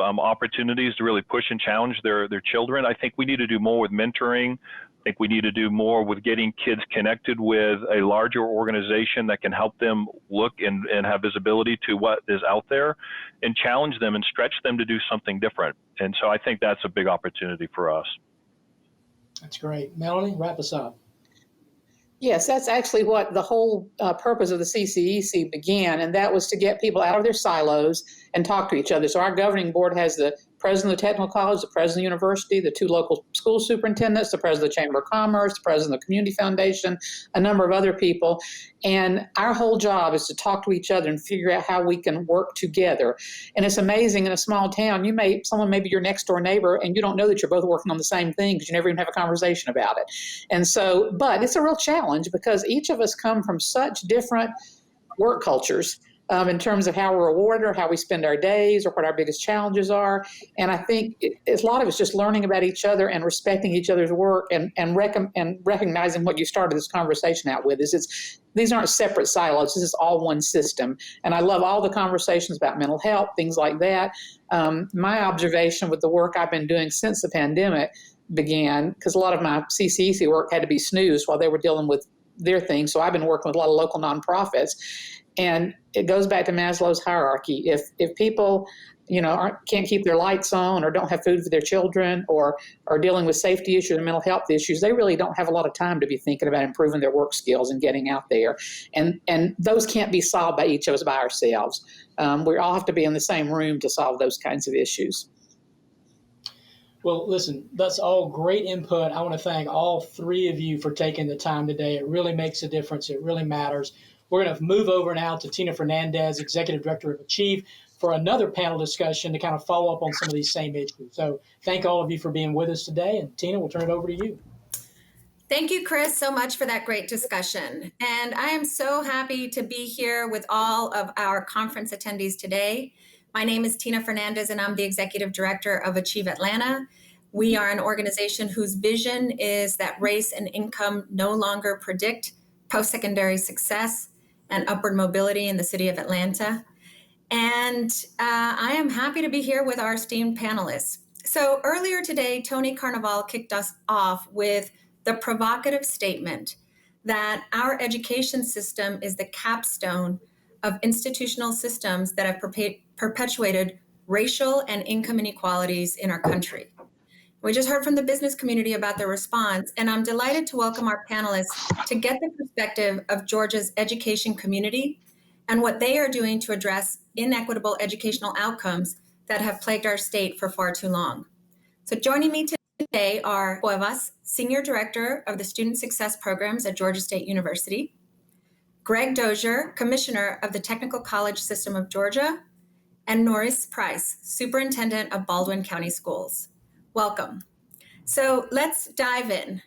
opportunities to really push and challenge their children, I think we need to do more with mentoring. I think we need to do more with getting kids connected with a larger organization that can help them look and have visibility to what is out there and challenge them and stretch them to do something different. And so I think that's a big opportunity for us. That's great. Melanie, wrap us up. Yes, that's actually what the whole purpose of the CCEC began, and that was to get people out of their silos and talk to each other. So our governing board has the president of the technical college, the president of the university, the two local school superintendents, the president of the Chamber of Commerce, the president of the Community Foundation, a number of other people. And our whole job is to talk to each other and figure out how we can work together. And it's amazing, in a small town, someone may be your next door neighbor and you don't know that you're both working on the same thing because you never even have a conversation about it. And so, but it's a real challenge because each of us come from such different work cultures. In terms of how we're rewarded or how we spend our days or what our biggest challenges are. And I think a lot of it's just learning about each other and respecting each other's work and recognizing what you started this conversation out with is these aren't separate silos. This is all one system. And I love all the conversations about mental health, things like that. My observation with the work I've been doing since the pandemic began, because a lot of my CCEC work had to be snoozed while they were dealing with their things. So I've been working with a lot of local nonprofits. And it goes back to Maslow's hierarchy. If people, can't keep their lights on or don't have food for their children or are dealing with safety issues and mental health issues, they really don't have a lot of time to be thinking about improving their work skills and getting out there. And those can't be solved by each of us by ourselves. We all have to be in the same room to solve those kinds of issues. Well, listen, that's all great input. I want to thank all three of you for taking the time today. It really makes a difference. It really matters. We're going to move over now to Tina Fernandez, Executive Director of Achieve, for another panel discussion to kind of follow up on some of these same issues. So thank all of you for being with us today. And Tina, we'll turn it over to you. Thank you, Chris, so much for that great discussion. And I am so happy to be here with all of our conference attendees today. My name is Tina Fernandez, and I'm the Executive Director of Achieve Atlanta. We are an organization whose vision is that race and income no longer predict post-secondary success and upward mobility in the city of Atlanta. And I am happy to be here with our esteemed panelists. So earlier today, Tony Carnival kicked us off with the provocative statement that our education system is the capstone of institutional systems that have perpetuated racial and income inequalities in our country. We just heard from the business community about their response, and I'm delighted to welcome our panelists to get the perspective of Georgia's education community and what they are doing to address inequitable educational outcomes that have plagued our state for far too long. So joining me today are Cuevas, Senior Director of the Student Success Programs at Georgia State University, Greg Dozier, Commissioner of the Technical College System of Georgia, and Norris Price, Superintendent of Baldwin County Schools. Welcome. So let's dive in.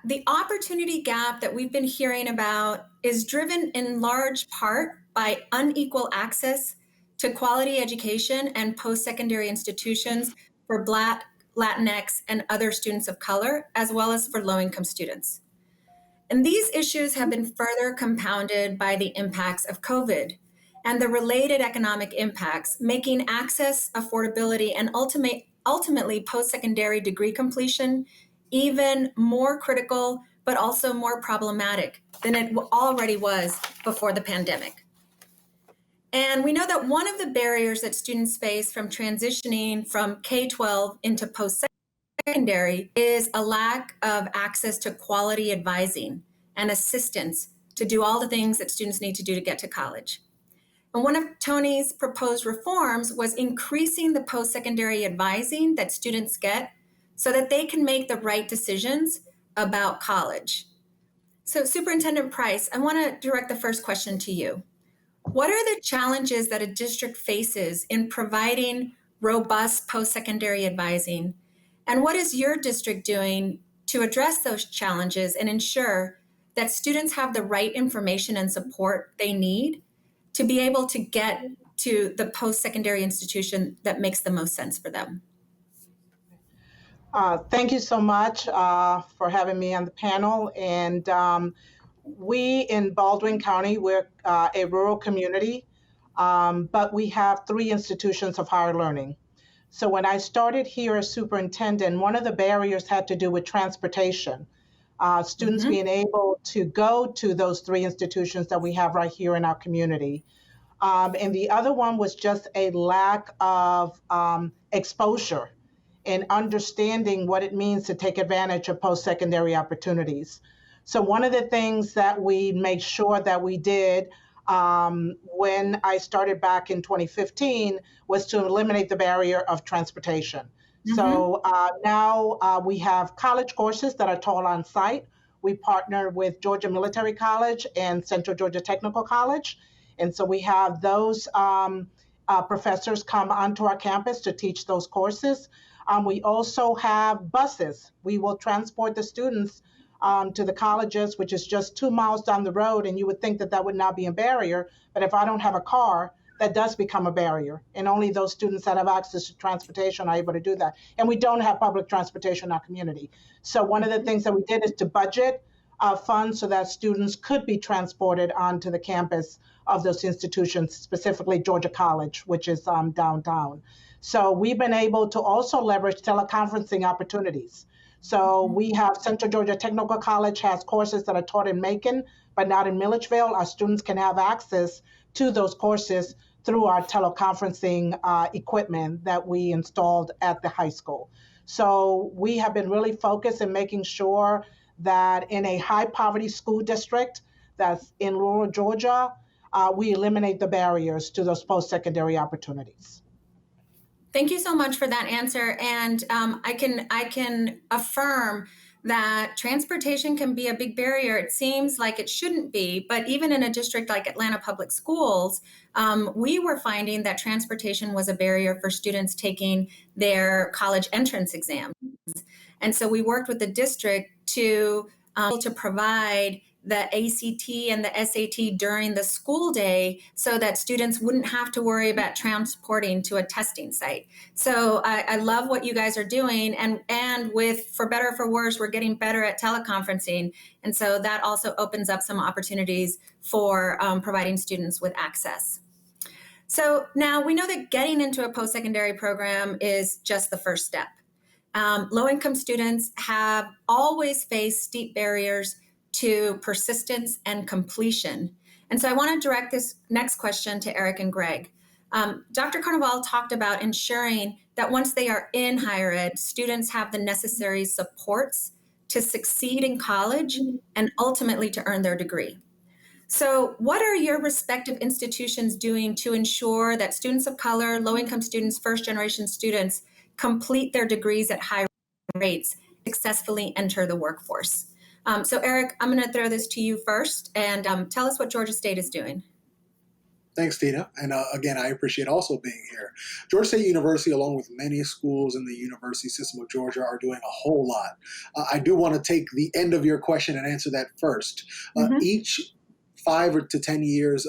The opportunity gap that we've been hearing about is driven in large part by unequal access to quality education and post-secondary institutions for Black, Latinx, and other students of color, as well as for low-income students. And these issues have been further compounded by the impacts of COVID and the related economic impacts, making access, affordability, and ultimately post-secondary degree completion even more critical, but also more problematic than it already was before the pandemic. And we know that one of the barriers that students face from transitioning from K-12 into post-secondary is a lack of access to quality advising and assistance to do all the things that students need to do to get to college. And one of Tony's proposed reforms was increasing the post-secondary advising that students get so that they can make the right decisions about college. So Superintendent Price, I want to direct the first question to you. What are the challenges that a district faces in providing robust post-secondary advising? And what is your district doing to address those challenges and ensure that students have the right information and support they need to be able to get to the post-secondary institution that makes the most sense for them? Thank you so much for having me on the panel. And we in Baldwin County, we're a rural community, but we have 3 institutions of higher learning. So when I started here as superintendent, one of the barriers had to do with transportation. Students being able to go to those 3 institutions that we have right here in our community. And the other one was just a lack of exposure and understanding what it means to take advantage of post-secondary opportunities. So one of the things that we made sure that we did when I started back in 2015 was to eliminate the barrier of transportation. So now we have college courses that are taught on site. We partner with Georgia Military College and Central Georgia Technical College. And so we have those professors come onto our campus to teach those courses. We also have buses. We will transport the students to the colleges, which is just 2 miles down the road, and you would think that that would not be a barrier, but if I don't have a car, that does become a barrier, and only those students that have access to transportation are able to do that. And we don't have public transportation in our community. So one of the things that we did is to budget funds so that students could be transported onto the campus of those institutions, specifically Georgia College, which is downtown. So we've been able to also leverage teleconferencing opportunities. So we have Central Georgia Technical College has courses that are taught in Macon, but not in Milledgeville. Our students can have access to those courses through our teleconferencing equipment that we installed at the high school. So we have been really focused in making sure that in a high poverty school district that's in rural Georgia, we eliminate the barriers to those post-secondary opportunities. Thank you so much for that answer. And I can affirm that transportation can be a big barrier. It seems like it shouldn't be, but even in a district like Atlanta Public Schools, we were finding that transportation was a barrier for students taking their college entrance exams. And so we worked with the district to provide the ACT and the SAT during the school day so that students wouldn't have to worry about transporting to a testing site. So I love what you guys are doing. And with For Better or For Worse, we're getting better at teleconferencing. And so that also opens up some opportunities for providing students with access. So now we know that getting into a post-secondary program is just the first step. Low-income students have always faced steep barriers to persistence and completion. And so I want to direct this next question to Eric and Greg. Dr. Carnival talked about ensuring that once they are in higher ed, students have the necessary supports to succeed in college and ultimately to earn their degree. So what are your respective institutions doing to ensure that students of color, low-income students, first-generation students complete their degrees at high rates, successfully enter the workforce? So Eric, I'm going to throw this to you first, and tell us what Georgia State is doing. Thanks, Tina. And again, I appreciate also being here. Georgia State University, along with many schools in the university system of Georgia, are doing a whole lot. I do want to take the end of your question and answer that first. Each 5 to 10 years,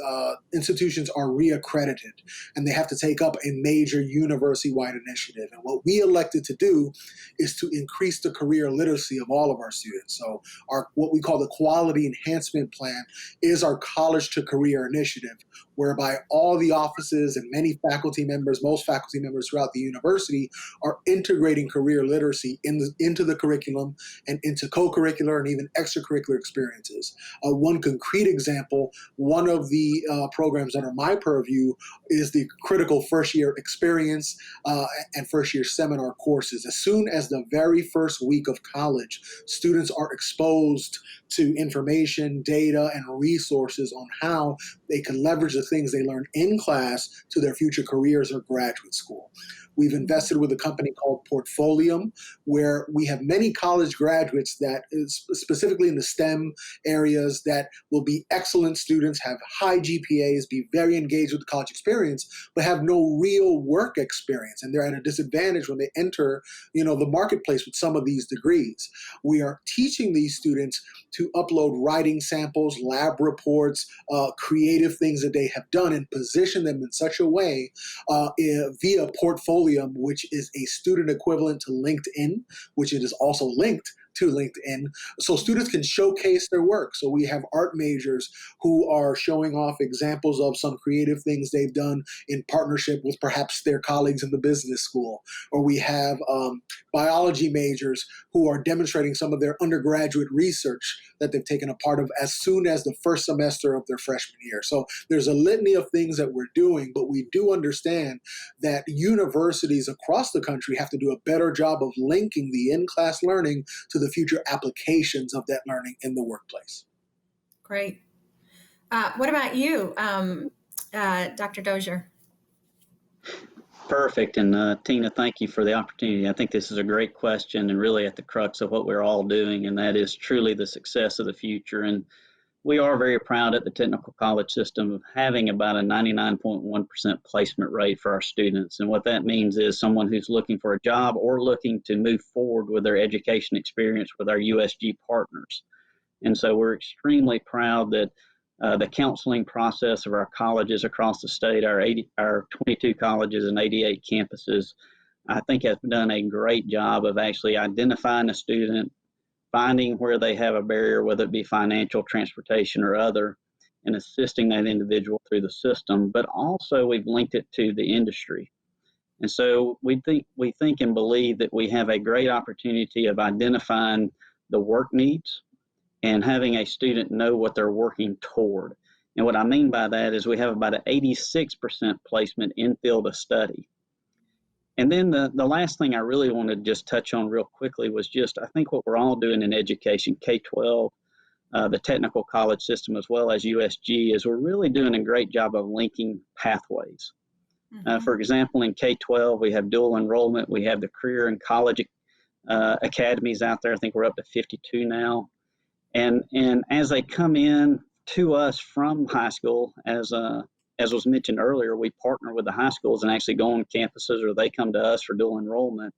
institutions are reaccredited, and they have to take up a major university-wide initiative. And what we elected to do is to increase the career literacy of all of our students. So our what we call the Quality Enhancement Plan is our College to Career initiative, whereby all the offices and many faculty members, most faculty members throughout the university, are integrating career literacy into the curriculum and into co-curricular and even extracurricular experiences. One concrete example, one of the programs under my purview is the critical first year experience and first year seminar courses. As soon as the very first week of college, students are exposed to information, data, and resources on how they can leverage the things they learn in class to their future careers or graduate school. We've invested with a company called Portfolium, where we have many college graduates that is specifically in the STEM areas that will be excellent students, have high GPAs, be very engaged with the college experience, but have no real work experience. And they're at a disadvantage when they enter, the marketplace with some of these degrees. We are teaching these students to upload writing samples, lab reports, creative things that they have done, and position them in such a way via Portfolium, which is a student equivalent to LinkedIn, which it is also linked to LinkedIn, so students can showcase their work. So we have art majors who are showing off examples of some creative things they've done in partnership with perhaps their colleagues in the business school. Or we have biology majors who are demonstrating some of their undergraduate research that they've taken a part of as soon as the first semester of their freshman year. So there's a litany of things that we're doing, but we do understand that universities across the country have to do a better job of linking the in-class learning to the future applications of that learning in the workplace. Great. What about you, Dr. Dozier? Perfect. And Tina, thank you for the opportunity. I think this is a great question and really at the crux of what we're all doing, and that is truly the success of the future. And we are very proud at the technical college system of having about a 99.1% placement rate for our students. And what that means is someone who's looking for a job or looking to move forward with their education experience with our USG partners. And so we're extremely proud that the counseling process of our colleges across the state, our 22 colleges and 88 campuses, I think has done a great job of actually identifying a student, finding where they have a barrier, whether it be financial, transportation, or other, and assisting that individual through the system. But also we've linked it to the industry. And so we think and believe that we have a great opportunity of identifying the work needs and having a student know what they're working toward. And what I mean by that is we have about an 86% placement in field of study. And then the last thing I really want to just touch on real quickly was just, I think what we're all doing in education, K-12, the technical college system, as well as USG, is we're really doing a great job of linking pathways. For example, in K-12, we have dual enrollment. We have the career and college academies out there. I think we're up to 52 now. And as they come in to us from high school, as was mentioned earlier, we partner with the high schools and actually go on campuses, or they come to us for dual enrollment.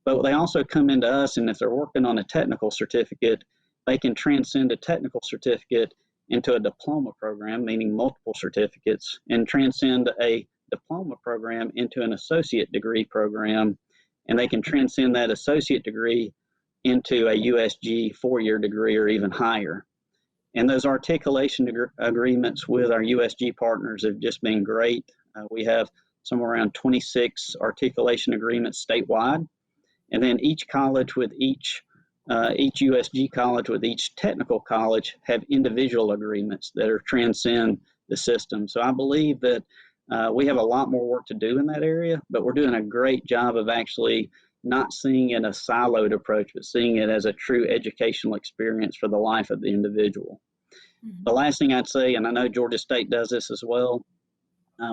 But they also come into us, and if they're working on a technical certificate, they can transcend a technical certificate into a diploma program, meaning multiple certificates, and transcend a diploma program into an associate degree program, and they can transcend that associate degree into a USG 4-year degree or even higher. And those articulation agreements with our USG partners have just been great. We have somewhere around 26 articulation agreements statewide. And then each college with each USG college with each technical college have individual agreements that are transcend the system. So I believe that we have a lot more work to do in that area, but we're doing a great job of actually not seeing it a siloed approach, but seeing it as a true educational experience for the life of the individual. The last thing I'd say, and I know Georgia State does this as well,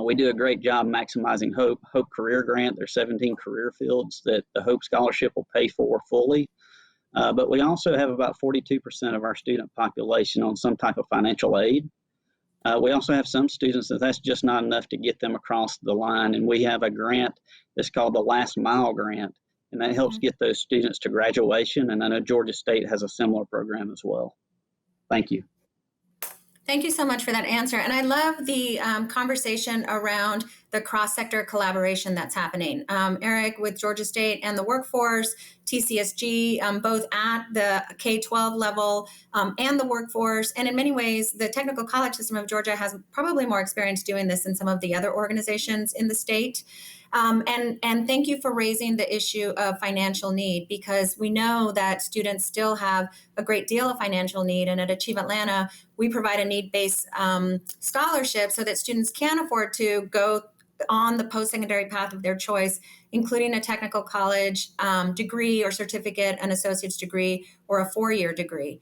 we do a great job maximizing Hope Career Grant. There's 17 career fields that the Hope Scholarship will pay for fully. But we also have about 42% of our student population on some type of financial aid. We also have some students that's just not enough to get them across the line. And we have a grant that's called the Last Mile Grant, and that helps get those students to graduation. And I know Georgia State has a similar program as well. Thank you. Thank you so much for that answer. And I love the conversation around the cross-sector collaboration that's happening. Eric with Georgia State and the workforce, TCSG, both at the K-12 level and the workforce. And in many ways, the technical college system of Georgia has probably more experience doing this than some of the other organizations in the state. And thank you for raising the issue of financial need, because we know that students still have a great deal of financial need. And at Achieve Atlanta, we provide a need-based scholarship so that students can afford to go on the post-secondary path of their choice, including a technical college degree or certificate, an associate's degree, or a 4-year degree.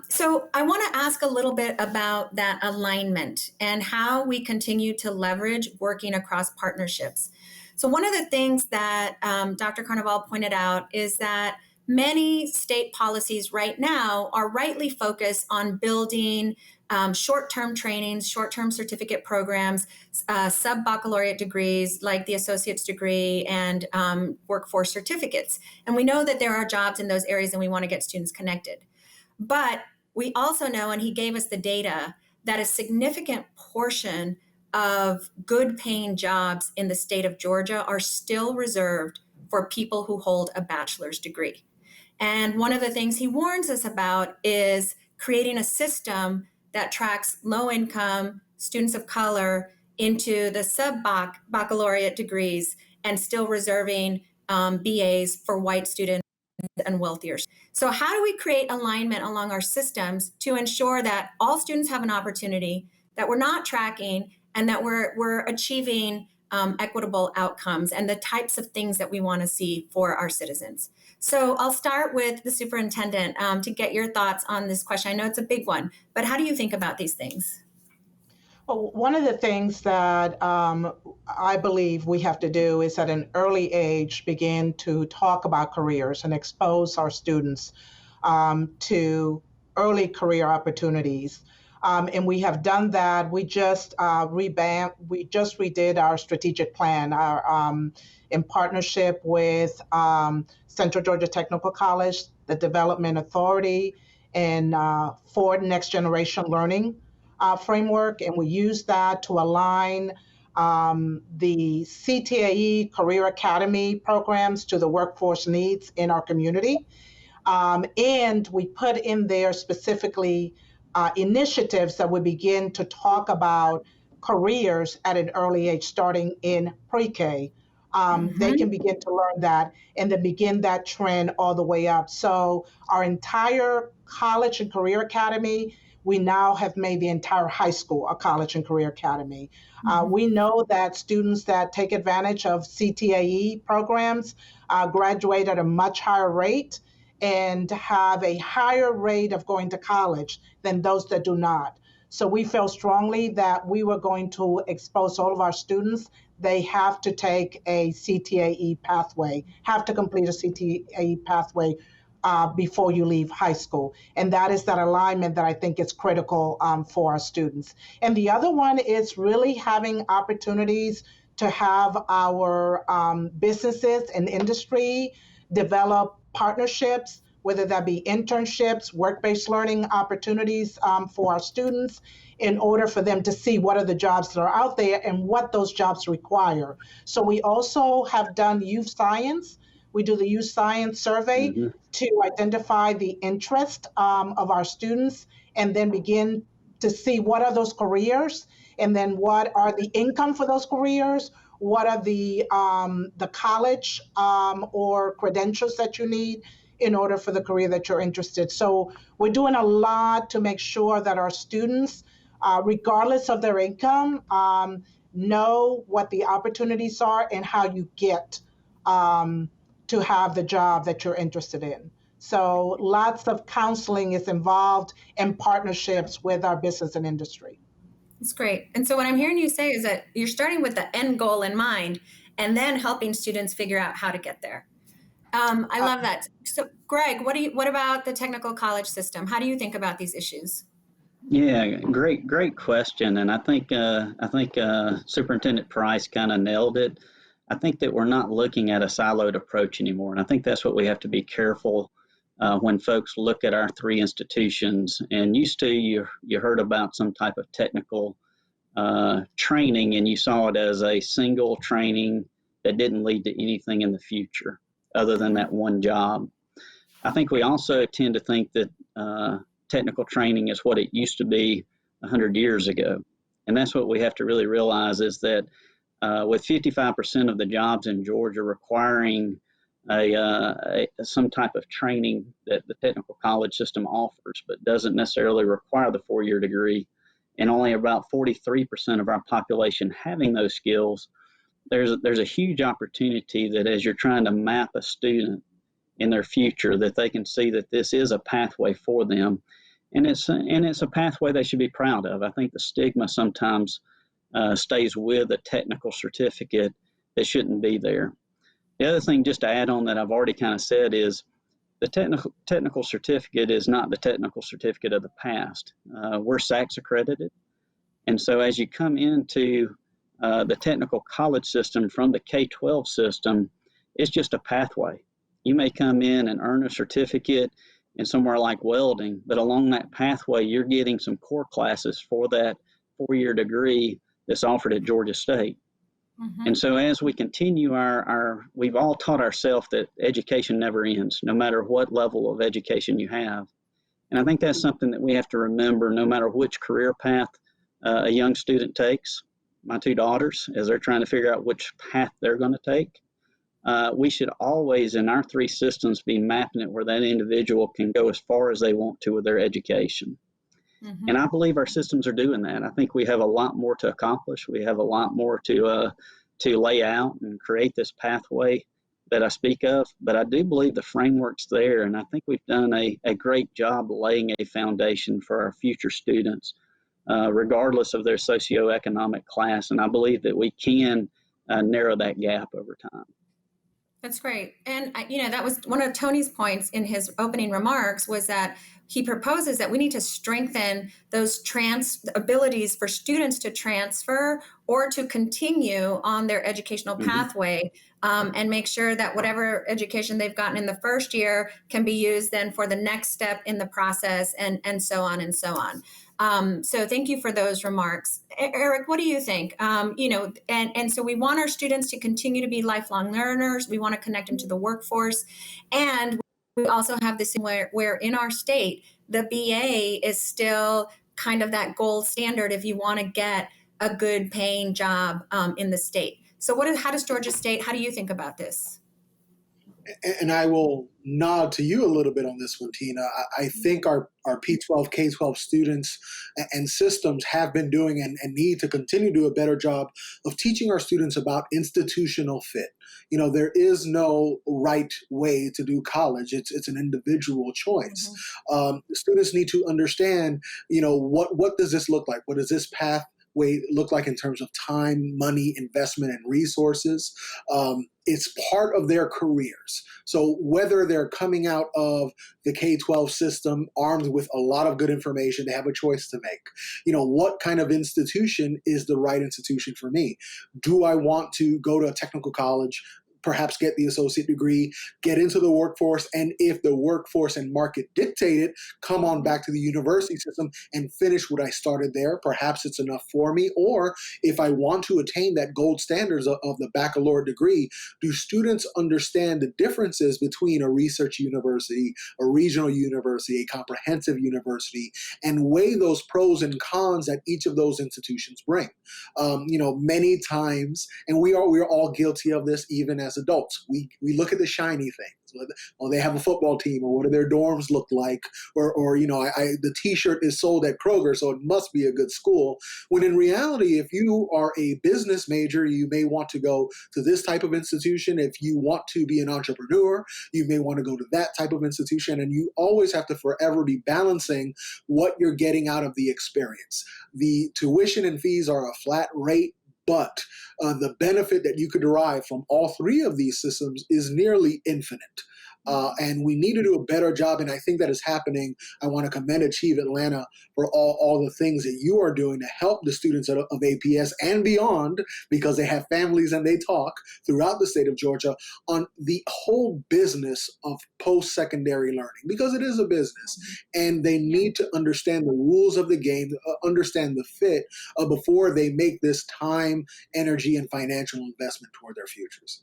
So I want to ask a little bit about that alignment and how we continue to leverage working across partnerships. So one of the things that Dr. Carnival pointed out is that many state policies right now are rightly focused on building short-term trainings, short-term certificate programs, sub-baccalaureate degrees like the associate's degree and workforce certificates. And we know that there are jobs in those areas and we want to get students connected. But we also know, and he gave us the data, that a significant portion of good paying jobs in the state of Georgia are still reserved for people who hold a bachelor's degree. And one of the things he warns us about is creating a system that tracks low income students of color into the sub-baccalaureate degrees and still reserving BAs for white students and wealthier. So how do we create alignment along our systems to ensure that all students have an opportunity, that we're not tracking, and that we're achieving equitable outcomes and the types of things that we want to see for our citizens? So I'll start with the superintendent to get your thoughts on this question. I know it's a big one, but how do you think about these things? Well, one of the things that I believe we have to do is at an early age begin to talk about careers and expose our students to early career opportunities. And we have done that. We just redid our strategic plan in partnership with Central Georgia Technical College, the Development Authority, and Ford Next Generation Learning framework. And we use that to align the CTAE Career Academy programs to the workforce needs in our community. And we put in there specifically initiatives that would begin to talk about careers at an early age, starting in pre-K. They can begin to learn that and then begin that trend all the way up. So our entire college and career academy, we now have made the entire high school a college and career academy. We know that students that take advantage of CTAE programs graduate at a much higher rate and have a higher rate of going to college than those that do not. So we felt strongly that we were going to expose all of our students. They have to take a CTAE pathway, have to complete a CTAE pathway before you leave high school. And that is that alignment that I think is critical for our students. And the other one is really having opportunities to have our businesses and industry develop partnerships, whether that be internships, work-based learning opportunities for our students, in order for them to see what are the jobs that are out there and what those jobs require. So we also have done youth science. We do the youth science survey to identify the interest of our students and then begin to see what are those careers and then what are the income for those careers, what are the college or credentials that you need in order for the career that you're interested. So we're doing a lot to make sure that our students, regardless of their income, know what the opportunities are and how you get to have the job that you're interested in. So lots of counseling is involved in partnerships with our business and industry. That's great. And so what I'm hearing you say is that you're starting with the end goal in mind and then helping students figure out how to get there. I love that. So Greg, what about the technical college system? How do you think about these issues? Yeah, great question. And I think Superintendent Price kind of nailed it. I think that we're not looking at a siloed approach anymore. And I think that's what we have to be careful when folks look at our three institutions. And used to, you heard about some type of technical training, and you saw it as a single training that didn't lead to anything in the future other than that one job. I think we also tend to think that technical training is what it used to be 100 years ago. And that's what we have to really realize is that with 55% of the jobs in Georgia requiring some type of training that the technical college system offers, but doesn't necessarily require the 4-year degree, and only about 43% of our population having those skills, there's a huge opportunity that as you're trying to map a student in their future, that they can see that this is a pathway for them, and it's a pathway they should be proud of. I think the stigma sometimes stays with a technical certificate that shouldn't be there. The other thing, just to add on that I've already kind of said, is the technical certificate is not the technical certificate of the past. We're SACS accredited, and so as you come into the technical college system from the K-12 system, it's just a pathway. You may come in and earn a certificate in somewhere like welding, but along that pathway, you're getting some core classes for that 4-year degree that's offered at Georgia State. Mm-hmm. And so as we continue we've all taught ourselves that education never ends, no matter what level of education you have. And I think that's something that we have to remember no matter which career path a young student takes. My 2 daughters, as they're trying to figure out which path they're going to take, we should always, in our 3 systems, be mapping it where that individual can go as far as they want to with their education. Mm-hmm. And I believe our systems are doing that. I think we have a lot more to accomplish. We have a lot more to lay out and create this pathway that I speak of. But I do believe the framework's there, and I think we've done a great job laying a foundation for our future students, regardless of their socioeconomic class. And I believe that we can narrow that gap over time. That's great. And, that was one of Tony's points in his opening remarks, was that he proposes that we need to strengthen those abilities for students to transfer or to continue on their educational pathway, and make sure that whatever education they've gotten in the first year can be used then for the next step in the process, and so on and so on. So thank you for those remarks. Eric, what do you think? And so we want our students to continue to be lifelong learners. We want to connect them to the workforce. And we also have this where in our state, the BA is still kind of that gold standard if you want to get a good paying job in the state. So how does Georgia State, how do you think about this? And I will nod to you a little bit on this one, Tina. I think our P12, K-12 students and systems have been doing and need to continue to do a better job of teaching our students about institutional fit. There is no right way to do college. It's an individual choice. Mm-hmm. Students need to understand, what does this look like? What does this pathway look like in terms of time, money, investment, and resources? It's part of their careers. So whether they're coming out of the K-12 system armed with a lot of good information, they have a choice to make. What kind of institution is the right institution for me? Do I want to go to a technical college, perhaps get the associate degree, get into the workforce, and if the workforce and market dictate it, come on back to the university system and finish what I started there? Perhaps it's enough for me. Or if I want to attain that gold standards of the baccalaureate degree, do students understand the differences between a research university, a regional university, a comprehensive university, and weigh those pros and cons that each of those institutions bring? Many times, and we're all guilty of this, even as as adults. We look at the shiny things. Well, they have a football team, or what do their dorms look like? Or the T-shirt is sold at Kroger, so it must be a good school. When in reality, if you are a business major, you may want to go to this type of institution. If you want to be an entrepreneur, you may want to go to that type of institution. And you always have to forever be balancing what you're getting out of the experience. The tuition and fees are a flat rate, but the benefit that you could derive from all three of these systems is nearly infinite. And we need to do a better job, and I think that is happening. I want to commend Achieve Atlanta for all the things that you are doing to help the students of APS and beyond, because they have families and they talk throughout the state of Georgia on the whole business of post-secondary learning, because it is a business, and they need to understand the rules of the game, understand the fit before they make this time, energy, and financial investment toward their futures.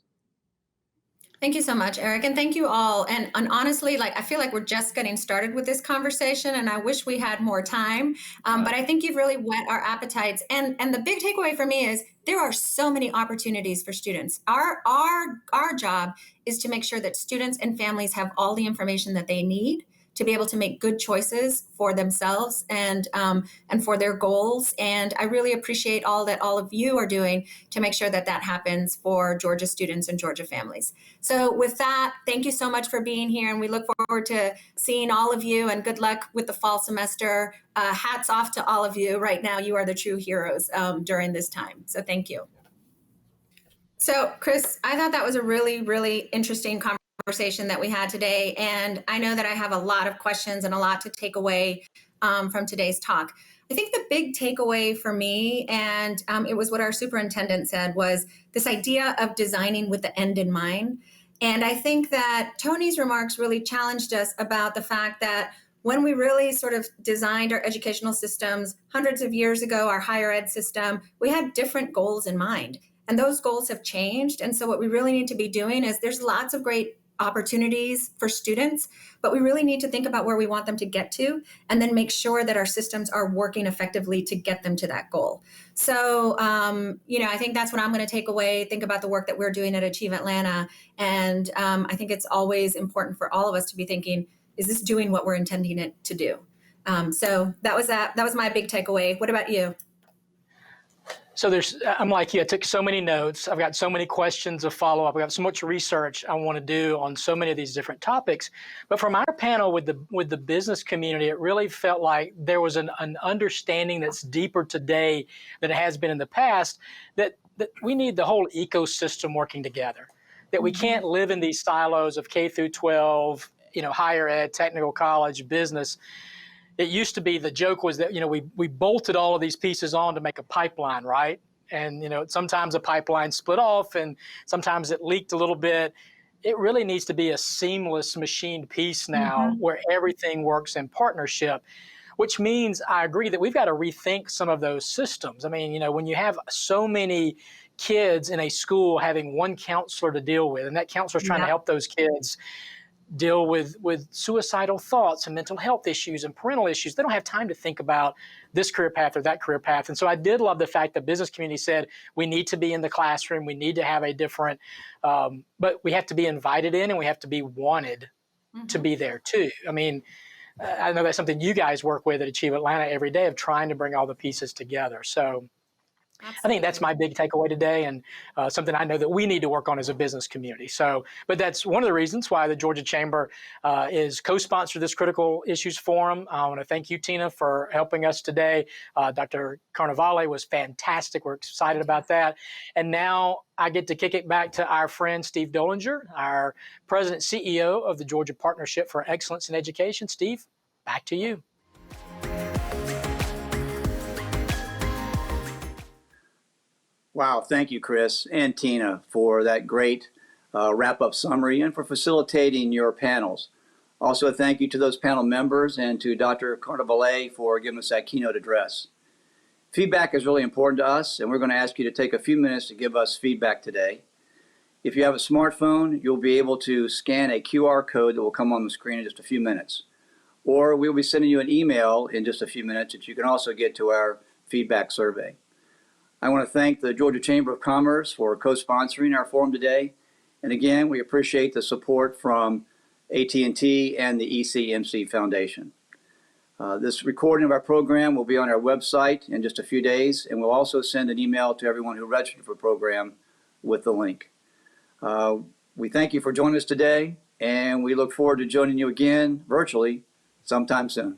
Thank you so much, Eric, and thank you all. And honestly, I feel like we're just getting started with this conversation, and I wish we had more time. But I think you've really whet our appetites. And the big takeaway for me is there are so many opportunities for students. Our job is to make sure that students and families have all the information that they need to be able to make good choices for themselves and for their goals. And I really appreciate all that all of you are doing to make sure that that happens for Georgia students and Georgia families. So with that, thank you so much for being here, and we look forward to seeing all of you, and good luck with the fall semester. Hats off to all of you. Right now, you are the true heroes during this time. So thank you. So Chris, I thought that was a really, really interesting conversation that we had today. And I know that I have a lot of questions and a lot to take away from today's talk. I think the big takeaway for me, and it was what our superintendent said, was this idea of designing with the end in mind. And I think that Tony's remarks really challenged us about the fact that when we really sort of designed our educational systems hundreds of years ago, our higher ed system, we had different goals in mind. And those goals have changed. And so what we really need to be doing is there's lots of great opportunities for students, but we really need to think about where we want them to get to, and then make sure that our systems are working effectively to get them to that goal. So, I think that's what I'm going to take away, think about the work that we're doing at Achieve Atlanta. And I think it's always important for all of us to be thinking, is this doing what we're intending it to do? So that was my big takeaway. What about you? So I'm like you, I took so many notes. I've got so many questions of follow-up. I've got so much research I want to do on so many of these different topics. But from our panel with the business community, it really felt like there was an understanding that's deeper today than it has been in the past, that we need the whole ecosystem working together, that we can't live in these silos of K through 12, higher ed, technical college, business. It used to be, the joke was that, we bolted all of these pieces on to make a pipeline, right? And, sometimes a pipeline split off and sometimes it leaked a little bit. It really needs to be a seamless machined piece now, where everything works in partnership, which means I agree that we've got to rethink some of those systems. I mean, when you have so many kids in a school having one counselor to deal with, and that counselor is trying to help those kids deal with suicidal thoughts and mental health issues and parental issues. They don't have time to think about this career path or that career path. And so I did love the fact that business community said, we need to be in the classroom. We need to have a different, but we have to be invited in and we have to be wanted to be there too. I mean, I know that's something you guys work with at Achieve Atlanta every day, of trying to bring all the pieces together. So absolutely. I think that's my big takeaway today, and something I know that we need to work on as a business community. So, but that's one of the reasons why the Georgia Chamber is co-sponsored this Critical Issues Forum. I want to thank you, Tina, for helping us today. Dr. Carnevale was fantastic. We're excited about that. And now I get to kick it back to our friend Steve Dolinger, our President CEO of the Georgia Partnership for Excellence in Education. Steve, back to you. Wow, thank you, Chris and Tina, for that great wrap-up summary and for facilitating your panels. Also, a thank you to those panel members and to Dr. Carnevale for giving us that keynote address. Feedback is really important to us, and we're going to ask you to take a few minutes to give us feedback today. If you have a smartphone, you'll be able to scan a QR code that will come on the screen in just a few minutes. Or we'll be sending you an email in just a few minutes that you can also get to our feedback survey. I want to thank the Georgia Chamber of Commerce for co-sponsoring our forum today, And again, we appreciate the support from AT&T and the ECMC Foundation. This recording of our program will be on our website in just a few days, and we'll also send an email to everyone who registered for the program with the link. We thank you for joining us today, and we look forward to joining you again virtually sometime soon.